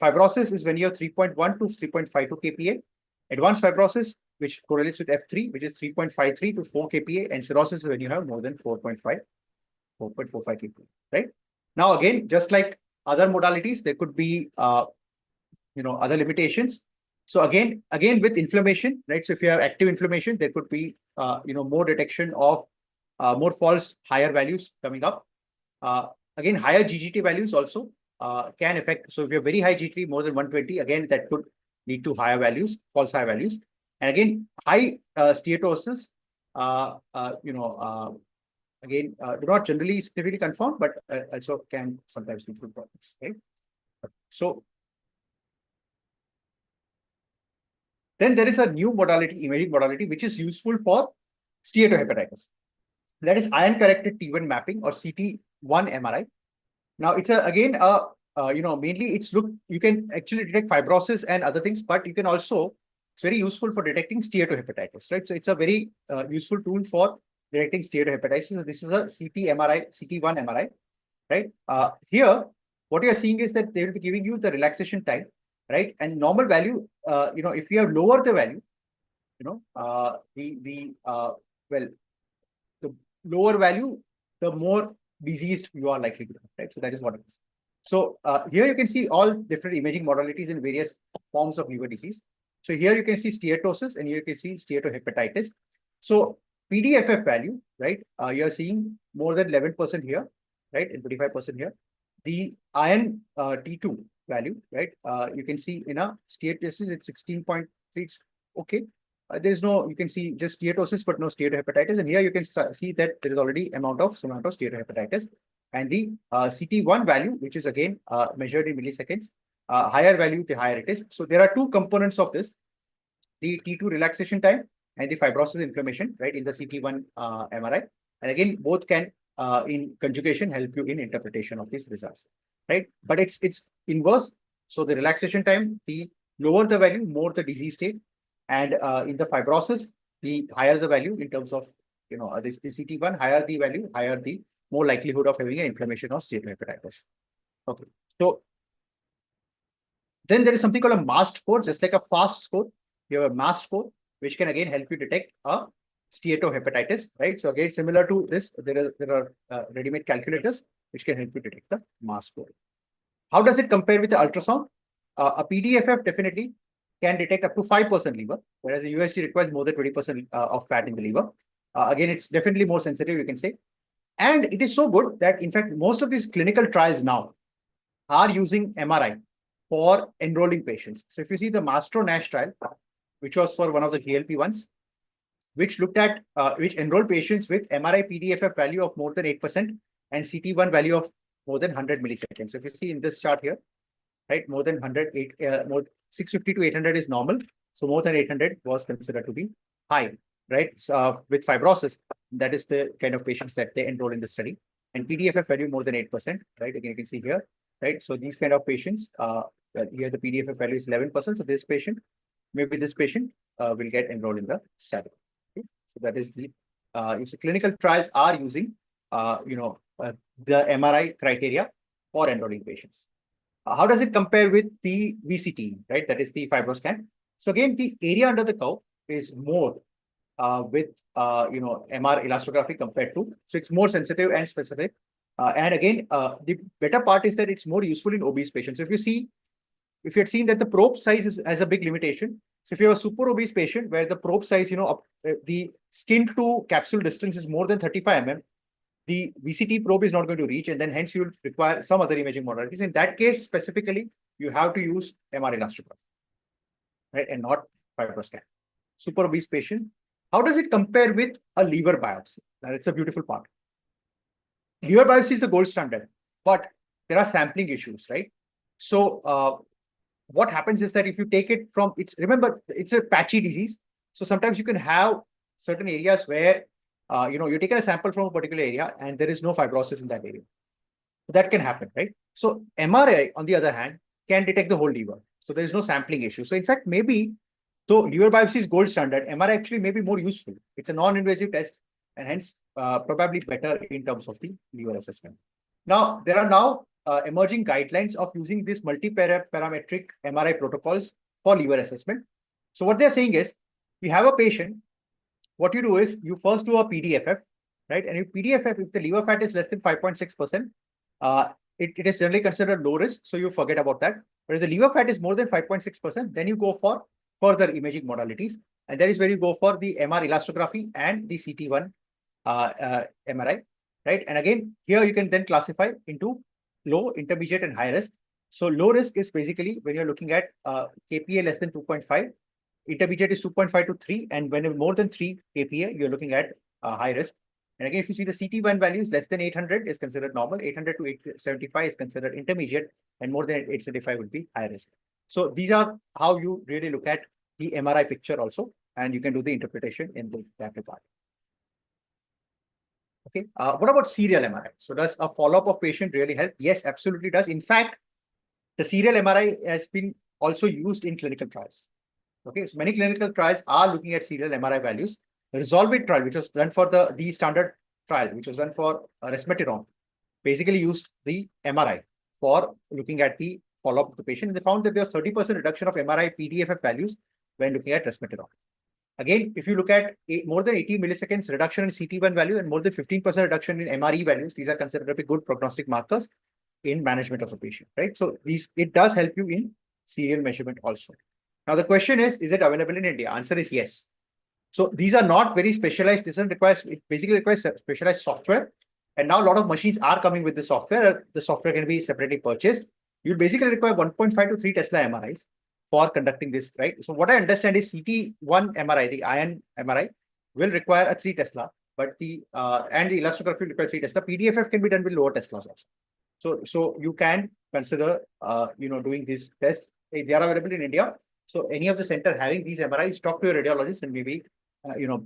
Fibrosis is when you have 3.1 to 3.52 kPa. Advanced fibrosis, which correlates with F3, which is 3.53 to 4 kPa, and cirrhosis is when you have more than 4.5, 4.45 kPa, right? Now, again, just like other modalities, there could be, other limitations. So again, with inflammation, right? So if you have active inflammation, there could be, more detection of more false higher values coming up. Again, higher GGT values also can affect. So if you have very high GGT, more than 120, again, that could lead to higher values, false high values. And again, high steatosis, again, do not generally significantly confirm, but also can sometimes lead to problems, right? So then there is a new modality, imaging modality, which is useful for steatohepatitis. That is iron-corrected T1 mapping, or CT1 MRI. Now, it's mainly you can actually detect fibrosis and other things, but you can also, it's very useful for detecting steatohepatitis, right? So it's a very useful tool for detecting steatohepatitis. So this is a CT1 MRI, right? Here, what you are seeing is that they will be giving you the relaxation time, right? And normal value, if you have lower the value, the lower value, the more diseased you are likely to be, right? So that is what it is. So here you can see all different imaging modalities in various forms of liver disease. So here you can see steatosis, and here you can see steatohepatitis. So PDFF value, right? You are seeing more than 11% here, right? And 25% here. The iron T2 value, right? You can see in a steatosis, it's 16.3. Okay. There's no, you can see just steatosis, but no steatohepatitis. And here you can see that there is already some amount of steatohepatitis. And the CT1 value, which is again measured in milliseconds, higher value, the higher it is. So there are two components of this, the T2 relaxation time and the fibrosis inflammation, right, in the CT1 MRI. And again, both can, in conjugation, help you in interpretation of these results, right? But it's inverse. So the relaxation time, the lower the value, more the disease state. And in the fibrosis, the higher the value in terms of, the CT1, higher the value, higher the more likelihood of having an inflammation or steatohepatitis. Okay. So then there is something called a MASLD score, just like a FAST score. You have a MASLD score, which can again help you detect a steatohepatitis, right? So again, similar to this, there are ready-made calculators which can help you detect the MASLD score. How does it compare with the ultrasound? A PDFF definitely can detect up to 5% liver, whereas the USG requires more than 20% of fat in the liver. Again, it's definitely more sensitive, you can say. And it is so good that, in fact, most of these clinical trials now are using MRI for enrolling patients. So if you see the Mastro-NASH trial, which was for one of the GLP-1s, which looked at, which enrolled patients with MRI PDFF value of more than 8% and CT1 value of more than 100 milliseconds. So if you see in this chart here, right, more than 100, more 650 to 800 is normal. So more than 800 was considered to be high, right? So, with fibrosis, that is the kind of patients that they enroll in the study. And PDFF value more than 8%, right? Again, you can see here, right? So these kind of patients, here the PDFF value is 11%. So this patient maybe this patient will get enrolled in the study. Okay? So that is the clinical trials are using the MRI criteria for enrolling patients. How does it compare with the VCTE, right? That is the FIbroscan. So again, the area under the curve is more with MR elastography compared to, so it's more sensitive and specific. And again, the better part is that it's more useful in obese patients. So if you had seen that the probe size has a big limitation. So if you have a super obese patient where the probe size, the skin to capsule distance is more than 35 mm, the VCT probe is not going to reach, and then hence you will require some other imaging modalities. In that case, specifically, you have to use MR elastography, right, and not FIbroscan. Super obese patient. How does it compare with a liver biopsy? Now, it's a beautiful part. Liver biopsy is the gold standard, but there are sampling issues, right? So what happens is that if you take it from, remember, it's a patchy disease. So sometimes you can have certain areas where, you're taking a sample from a particular area and there is no fibrosis in that area. That can happen, right? So MRI, on the other hand, can detect the whole liver. So there is no sampling issue. So in fact, maybe, though liver biopsy is gold standard, MRI actually may be more useful. It's a non-invasive test and hence probably better in terms of the liver assessment. Now, there are now emerging guidelines of using these multi-parametric MRI protocols for liver assessment. So what they're saying is, you have a patient, what you do is you first do a PDFF, right? And if PDFF, if the liver fat is less than 5.6%, it is generally considered low risk, so you forget about that. But if the liver fat is more than 5.6%, then you go for further imaging modalities. And that is where you go for the MR elastography and the CT1 MRI, right? And again, here you can then classify into low, intermediate, and high risk. So low risk is basically when you're looking at KPA less than 2.5, intermediate is 2.5 to 3, and when more than 3 KPA, you're looking at high risk. And again, if you see the CT1 values less than 800 is considered normal, 800 to 875 is considered intermediate, and more than 875 would be high risk. So these are how you really look at the MRI picture also, and you can do the interpretation in that regard. Okay, what about serial MRI? So does a follow-up of patient really help? Yes, absolutely does. In fact, the serial MRI has been also used in clinical trials. Okay, so many clinical trials are looking at serial MRI values. The Resolve It trial, which was done for the standard trial, which was done for resmetirom, basically used the MRI for looking at the follow-up of the patient. And they found that there was 30% reduction of MRI PDFF values when looking at resmetirom. Again, if you look at more than 80 milliseconds reduction in CT1 value and more than 15% reduction in MRE values, these are considered to be good prognostic markers in management of a patient, right? So it does help you in serial measurement also. Now the question is it available in India? Answer is yes. So these are not very specialized. It basically requires specialized software. And now a lot of machines are coming with the software. The software can be separately purchased. You basically require 1.5 to 3 Tesla MRIs for conducting this, right? So what I understand is CT1 MRI, the iron MRI, will require a 3 Tesla, but and the elastography will require 3 Tesla. PDFF can be done with lower Teslas also. So you can consider, doing these tests. They are available in India. So any of the center having these MRIs, talk to your radiologist and maybe,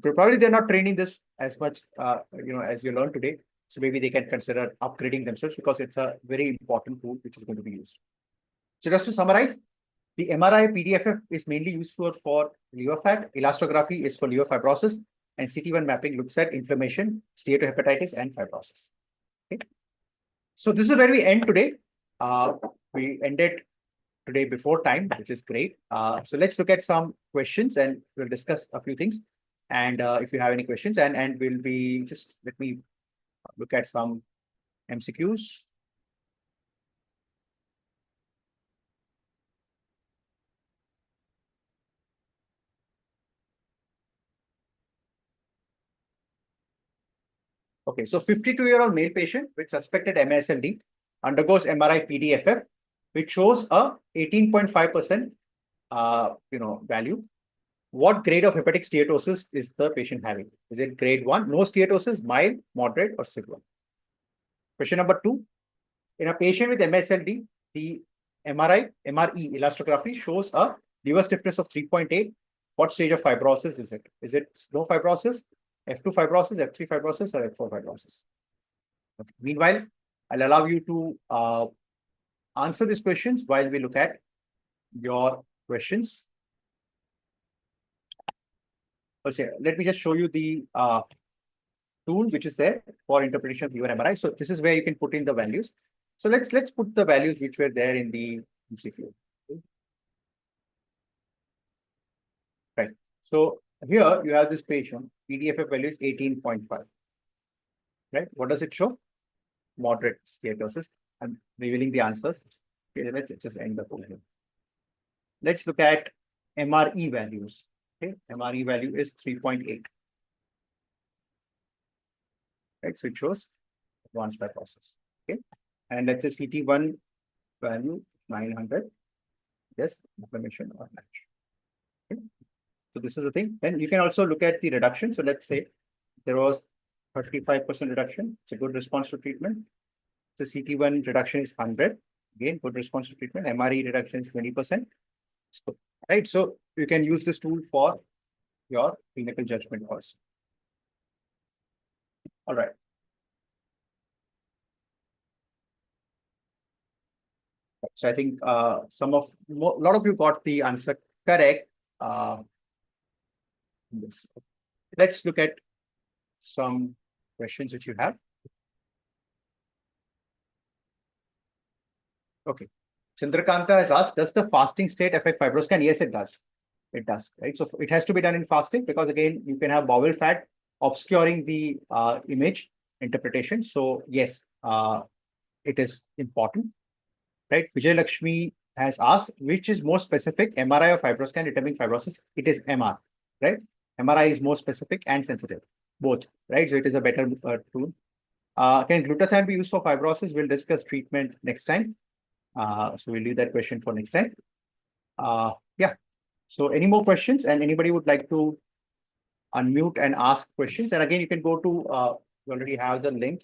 probably they're not training this as much, as you learn today. So maybe they can consider upgrading themselves because it's a very important tool which is going to be used. So just to summarize, the MRI PDFF is mainly used for liver fat. Elastography is for liver fibrosis, and CT1 mapping looks at inflammation, steatohepatitis, and fibrosis. Okay. So this is where we end today. We ended today before time, which is great. So let's look at some questions and we'll discuss a few things. And if you have any questions, and we'll be let me look at some MCQs. Okay, so 52-year-old male patient with suspected MSLD undergoes MRI PDFF, which shows a 18.5% value. What grade of hepatic steatosis is the patient having? Is it grade 1, no steatosis, mild, moderate, or severe? Question number 2. In a patient with MSLD, the MRE elastography shows a liver stiffness of 3.8. What stage of fibrosis is it? Is it no fibrosis, F2 fibrosis, F3 fibrosis, or F4 fibrosis? Okay. Meanwhile, I'll allow you to answer these questions while we look at your questions. let me just show you the tool which is there for interpretation of liver MRI. So this is where you can put in the values. So let's put the values which were there in the MCQ. Right. So here you have this patient, PDFF value is 18.5. Right. What does it show? Moderate steatosis. I'm revealing the answers. Okay, let's just end the poll here. Let's look at MRE values. Okay, MRE value is 3.8. Right, so it shows advanced fibrosis. Okay, and let's say CT1 value 900. Yes, inflammation or match. Okay. So this is the thing. Then you can also look at the reduction. So let's say there was 35% reduction. It's a good response to treatment. The CT1 reduction is 100. Again, good response to treatment. MRE reduction is 20%. Right. So you can use this tool for your clinical judgment also. All right. So I think a lot of you got the answer correct. Let's look at some questions which you have. Okay. Chandrakanta has asked, does the fasting state affect FIbroscan? Yes, it does. It does, right? So it has to be done in fasting because again, you can have bowel fat obscuring the image interpretation. So yes, it is important, right? Vijay Lakshmi has asked, which is more specific, MRI or FIbroscan determining fibrosis? It is MR, right? MRI is more specific and sensitive, both, right? So it is a better tool. Can glutathione be used for fibrosis? We'll discuss treatment next time. So we'll leave that question for next time. Yeah. So any more questions, and anybody would like to unmute and ask questions? And again, you can go to, you already have the link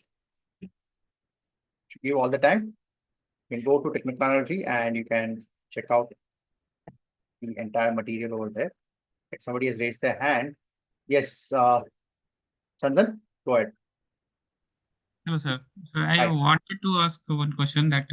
to give all the time. You can go to technology and you can check out the entire material over there. If somebody has raised their hand. Yes, Chandan, go ahead.
Hello, sir. So I
Hi.
wanted to ask one question that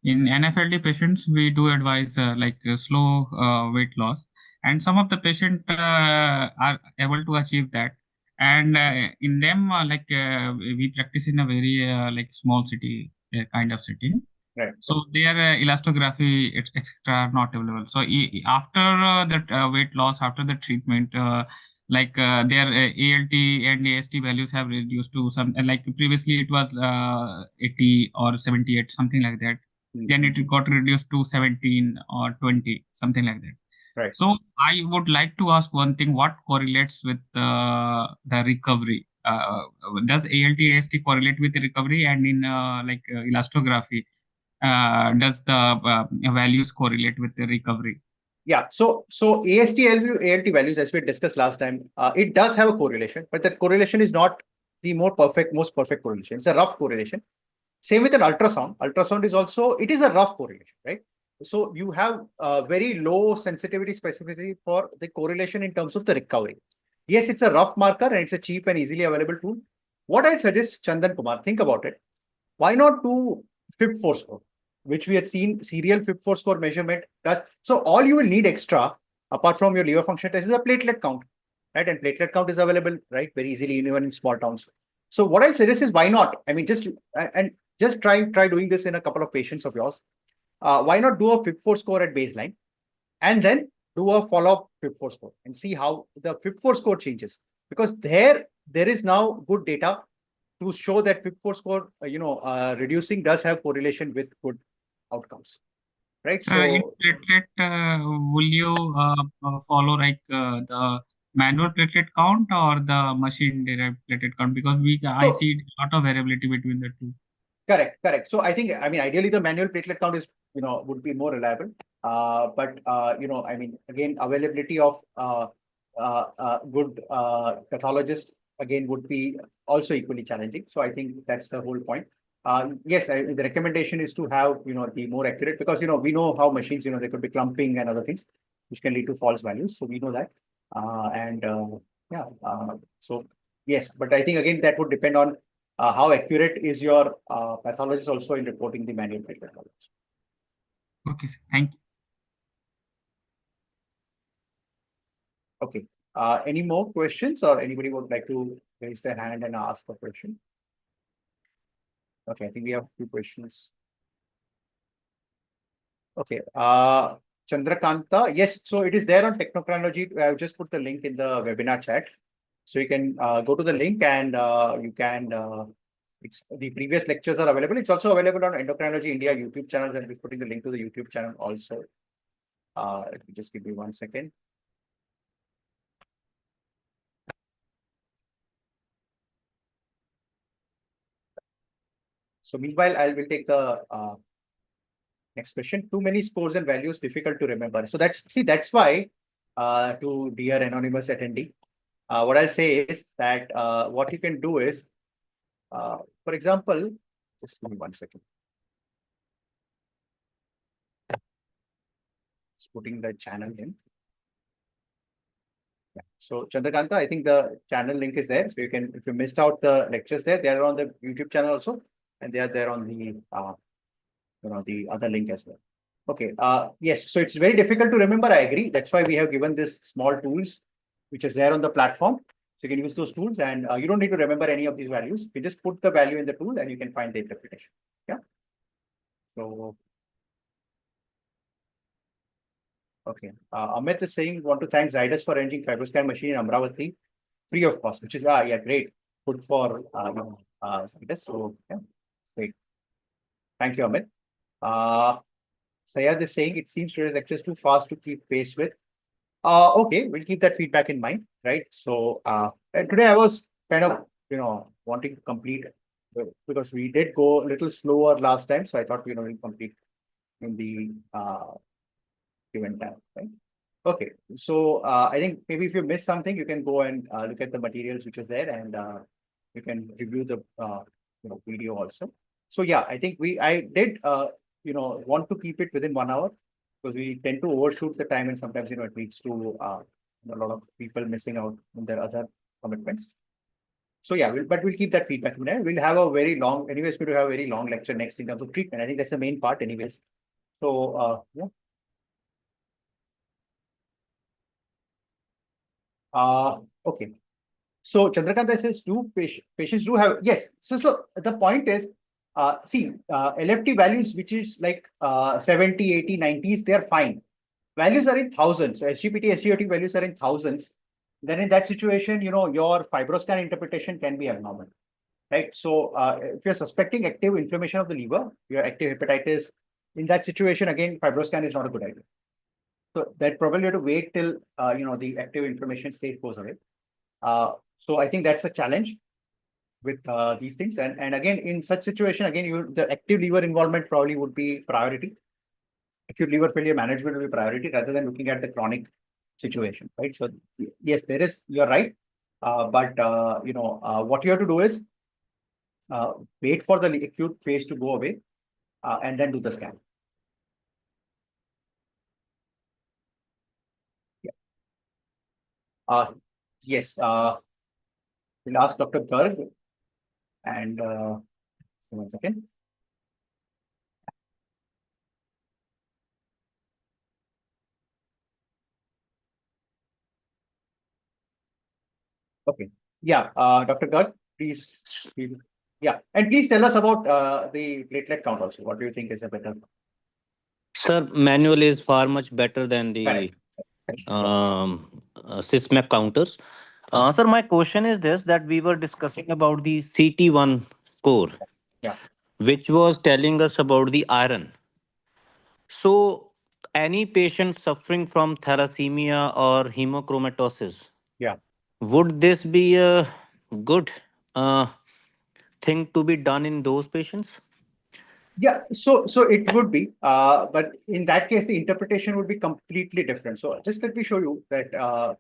in NFLD patients, we do advise slow weight loss, and some of the patients are able to achieve that. And in them, we practice in a very small city kind of setting.
Right.
So their elastography, etc., are not available. So after that weight loss, after the treatment, their ALT and AST values have reduced to some like previously it was 80 or 78, something like that. Then it got reduced to 17 or 20, something like that.
Right.
So I would like to ask one thing: what correlates with the recovery? Does ALT AST correlate with the recovery? And in elastography, does the values correlate with the recovery?
Yeah, so AST ALT values, as we discussed last time, it does have a correlation, but that correlation is not the most perfect correlation. It's a rough correlation. Same with an ultrasound. Ultrasound is also, it is a rough correlation, right? So you have very low sensitivity specificity for the correlation in terms of the recovery. Yes, it's a rough marker and it's a cheap and easily available tool. What I suggest, Chandan Kumar, think about it. Why not do FIB4 score, which we had seen serial FIB4 score measurement does. So all you will need extra, apart from your liver function test, is a platelet count, right? And platelet count is available, right? Very easily, even in small towns. So what I'll suggest is why not? I mean, just try doing this in a couple of patients of yours. Why not do a FIB4 score at baseline and then do a follow-up FIB4 score and see how the FIB4 score changes? Because there is now good data to show that FIB4 score, reducing does have correlation with good outcomes, right?
In
So
platelet, will you follow the manual platelet count or the machine-derived platelet count? Because I see a lot of variability between the two.
Correct. So I think, I mean, ideally the manual platelet count is, would be more reliable. But I mean, again, availability of good pathologists again would be also equally challenging. So I think that's the whole point. Yes, the recommendation is to have, the more accurate, because, we know how machines, they could be clumping and other things, which can lead to false values. So we know that. So yes, but I think again, that would depend on how accurate is your pathologist also in reporting the manual platelet values.
Okay, sir. Thank you.
Okay. Any more questions, or anybody would like to raise their hand and ask a question? Okay, I think we have a few questions. Okay, Chandrakanta, yes, so it is there on Technochronology. I've just put the link in the webinar chat. So you can go to the link and you can, it's the previous lectures are available. It's also available on Endocrinology India YouTube channel, and we're putting the link to the YouTube channel also. Let me just give you 1 second. So meanwhile, I will take the next question. Too many scores and values difficult to remember. So that's why to dear anonymous attendee, what I'll say is that what you can do is, for example, just give me 1 second. Just putting the channel in. Yeah. So Chandrakanta, I think the channel link is there. So you can, if you missed out the lectures there, they are on the YouTube channel also, and they are there on the the other link as well. Okay. Yes. So it's very difficult to remember. I agree. That's why we have given this small tools, which is there on the platform. So you can use those tools, and you don't need to remember any of these values. You just put the value in the tool, and you can find the interpretation. Yeah. So. Okay. Amit is saying, want to thank Zydus for arranging FIbroscan machine in Amravati free of cost, which is, yeah, great. Good for Zydus. So, yeah, great. Thank you, Amit. Sayed is saying, it seems today's lecture is too fast to keep pace with. Okay, we'll keep that feedback in mind, right? So, today I was kind of, wanting to complete because we did go a little slower last time. So I thought, we'll complete in the given time, right? Okay, so I think maybe if you missed something, you can go and look at the materials which is there, and you can review the video also. So yeah, I think I did want to keep it within 1 hour because we tend to overshoot the time, and sometimes it leads to a lot of people missing out on their other commitments. So yeah, but we'll keep that feedback in there. We'll have a very long, anyways, we'll have a very long lecture next in terms of treatment. I think that's the main part, anyways. So yeah. Okay. So Chandrakanta says, do patients do have, yes. So the point is, see, LFT values, which is like 70, 80, 90s, they're fine. Values are in thousands. So SGPT, SGOT values are in thousands. Then in that situation, your FIbroscan interpretation can be abnormal, right? So if you're suspecting active inflammation of the liver, your active hepatitis, in that situation, again, FIbroscan is not a good idea. So that probably you have to wait till, the active inflammation stage goes away. So I think that's a challenge with these things. And again, in such situation, again, the active liver involvement probably would be priority. Acute liver failure management will be priority rather than looking at the chronic situation, right? So yes, you're right. But what you have to do is wait for the acute phase to go away and then do the scan. Yeah. Yes. We'll ask Dr. Garg, and 1 second. Okay. Yeah. Dr. Garg, please. Yeah. And please tell us about the platelet count also. What do you think is a better?
Sir, manual is far much better than the Sysmex counters. Sir, my question is this, that we were discussing about the CT1 score,
Yeah.
which was telling us about the iron. So any patient suffering from thalassemia or hemochromatosis,
Yeah.
would this be a good thing to be done in those patients?
Yeah, so it would be, but in that case, the interpretation would be completely different. So just let me show you that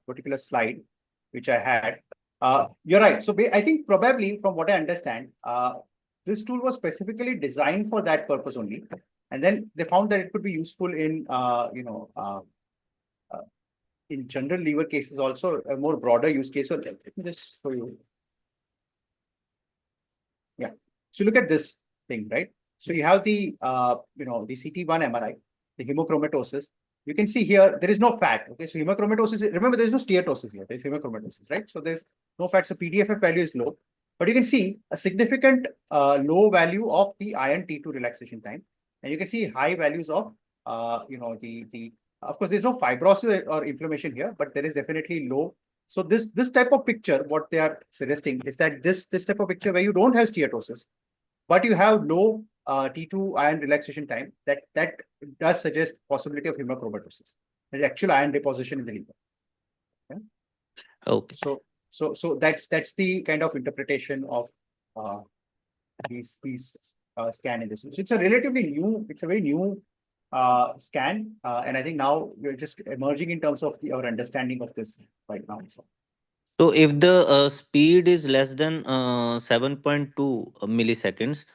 particular slide which I had. You're right. So I think probably from what I understand, this tool was specifically designed for that purpose only, and then they found that it could be useful in in general liver cases also, a more broader use case. So let me just show you. Yeah. So look at this thing, right? So you have the the CT1 MRI, the hemochromatosis, you can see here, there is no fat. Okay, so hemochromatosis, remember there's no steatosis here, there's hemochromatosis, right? So there's no fat, so PDFF value is low. But you can see a significant low value of the iron T2 relaxation time. And you can see high values of, of course, there's no fibrosis or inflammation here, but there is definitely low. So this type of picture, what they are suggesting is that this type of picture where you don't have steatosis, but you have low T2 iron relaxation time, that does suggest possibility of hemochromatosis. There's actual iron deposition in the liver. Okay.
Okay.
So that's the kind of interpretation of these scan in this. So it's a relatively new, it's a very new scan, and I think now we're just emerging in terms of our understanding of this right now.
So if the speed is less than 7.2 milliseconds,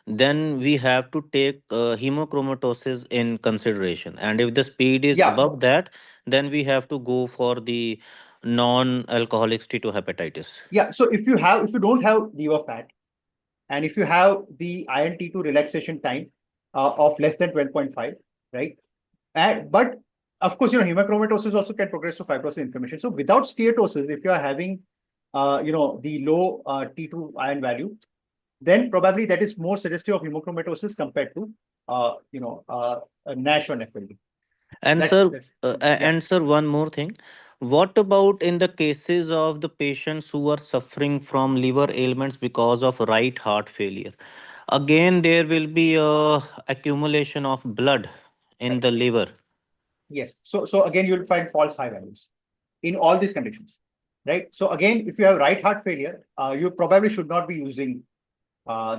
then we have to take hemochromatosis in consideration. And if the speed is
Yeah,
above that, then we have to go for the non-alcoholic steatohepatitis.
yeah. So if you don't have liver fat, and if you have the iron T2 relaxation time of less than 12.5, right? But of course, hemochromatosis also can progress to fibrosis inflammation. So without steatosis, if you are having, the low T2 iron value, then probably that is more suggestive of hemochromatosis compared to, NASH or FLD.
And
That's,
sir,
that's yeah.
and sir, one more thing. What about in the cases of the patients who are suffering from liver ailments because of right heart failure? Again, there will be a accumulation of blood in
Right.
the liver.
Yes. So again, you'll find false high values in all these conditions, right? So again, if you have right heart failure, you probably should not be using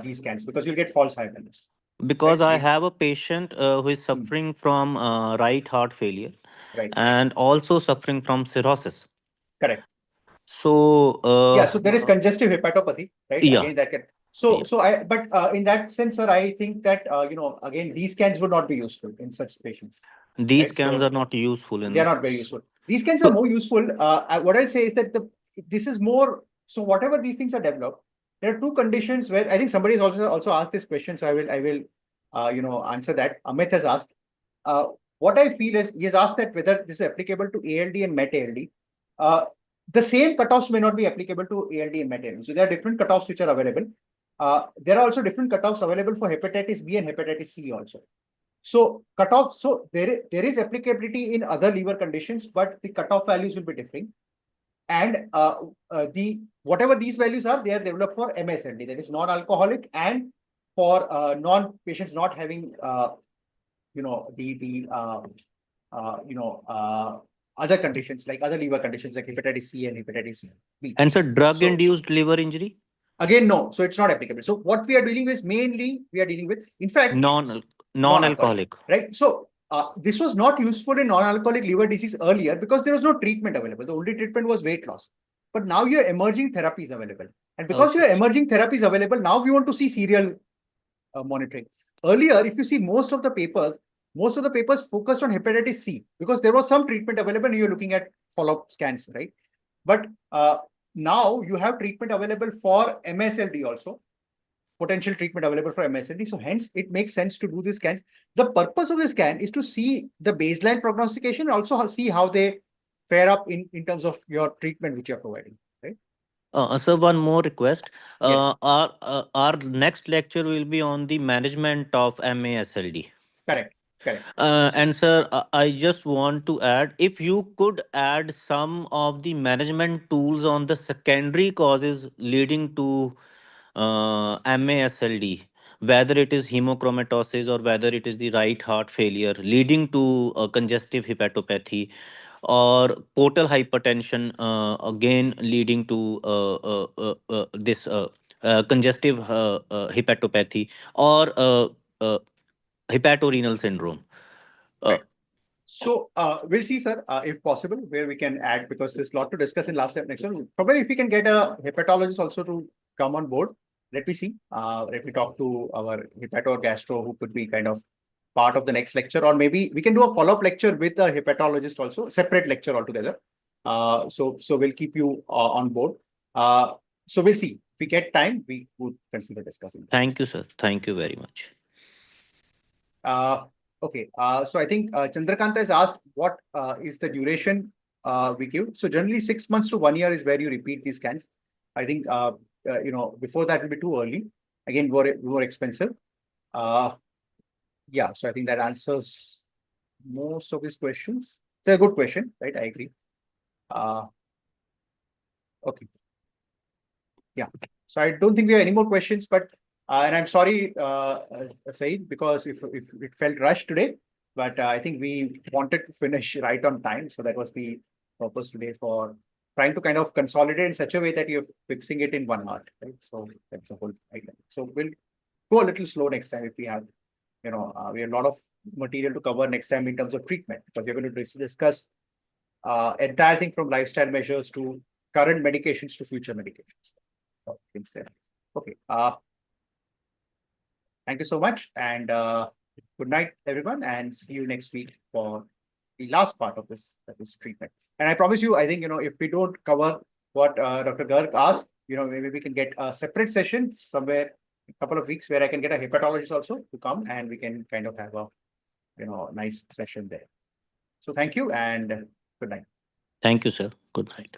these scans because you'll get false high values.
Because I
Right?
have a patient who is
Hmm.
suffering from right heart failure
Right.
and also suffering from cirrhosis.
Correct.
So,
Yeah. So there is congestive hepatopathy, right?
yeah,
Again, that can.
yeah.
But in that sense, sir, I think that again, these scans would not be useful in such patients,
These
right?
scans
So
are not useful
they are
in.
not very useful. These scans are
So,
more useful. What I'll say is that this is more. So whatever these things are developed, there are two conditions where I think somebody has also asked this question. So I will answer that. Amit has asked. Uh, what I feel is he has asked that whether this is applicable to ALD and Met ALD. Uh, the same cutoffs may not be applicable to ALD and Met ALD. So there are different cutoffs which are available. There are also different cutoffs available for hepatitis B and hepatitis C also. So cutoff, so there is applicability in other liver conditions, but the cutoff values will be different. And the whatever these values are, they are developed for MSLD, that is non-alcoholic, and for non-patients not having other conditions like other liver conditions like hepatitis C and hepatitis B.
and so
So
drug-induced liver injury,
again, no, so it's not applicable. So what we are dealing with mainly, we are dealing with, in fact, non-alcoholic,
non-alcoholic.
right? So this was not useful in non-alcoholic liver disease earlier because there was no treatment available. The only treatment was weight loss. But now your emerging therapies available. And because
Okay.
your emerging therapies available, now we want to see serial monitoring. Earlier, if you see most of the papers focused on hepatitis C because there was some treatment available and you're looking at follow-up scans, right? But now you have treatment available for MSLD also, potential treatment available for MSLD. So hence it makes sense to do these scans. The purpose of the scan is to see the baseline prognostication and also see how they fare up in terms of your treatment which you're providing, right?
So one more request.
Yes,
Our next lecture will be on the management of MASLD.
correct, correct.
And sir, I just want to add, if you could add some of the management tools on the secondary causes leading to MASLD, whether it is hemochromatosis or whether it is the right heart failure leading to congestive hepatopathy or portal hypertension, again leading to this congestive hepatopathy or hepatorenal syndrome. Uh,
Right. So we'll see, sir, if possible, where we can add, because there's a lot to discuss in last time next one. Probably if we can get a hepatologist also to come on board, let me see. Let me talk to our hepato or gastro who could be kind of part of the next lecture, or maybe we can do a follow-up lecture with a hepatologist also, separate lecture altogether. So we'll keep you on board. So we'll see. If we get time, we would consider discussing that.
Thank you, sir. Thank you very much.
Okay, so I think Chandrakanta has asked what is the duration we give. So generally 6 months to 1 year is where you repeat these scans. I think before that will be too early. Again, more expensive. Yeah, so I think that answers most of his questions. It's a good question, right? I agree. Okay. Yeah. So I don't think we have any more questions, but and I'm sorry, Saeed, because if it felt rushed today, but I think we wanted to finish right on time. So that was the purpose today for trying to kind of consolidate in such a way that you're fixing it in 1 hour, right? So that's the whole idea. So we'll go a little slow next time if we have, we have a lot of material to cover next time in terms of treatment, because we're going to discuss entire thing from lifestyle measures to current medications to future medications. Things there. Okay. Thank you so much, and good night, everyone, and see you next week for the last part of this treatment. And I promise you, I think if we don't cover what Dr. Garg asked, maybe we can get a separate session somewhere in a couple of weeks where I can get a hepatologist also to come and we can kind of have a nice session there. So thank you and good night.
Thank you, sir. Good night.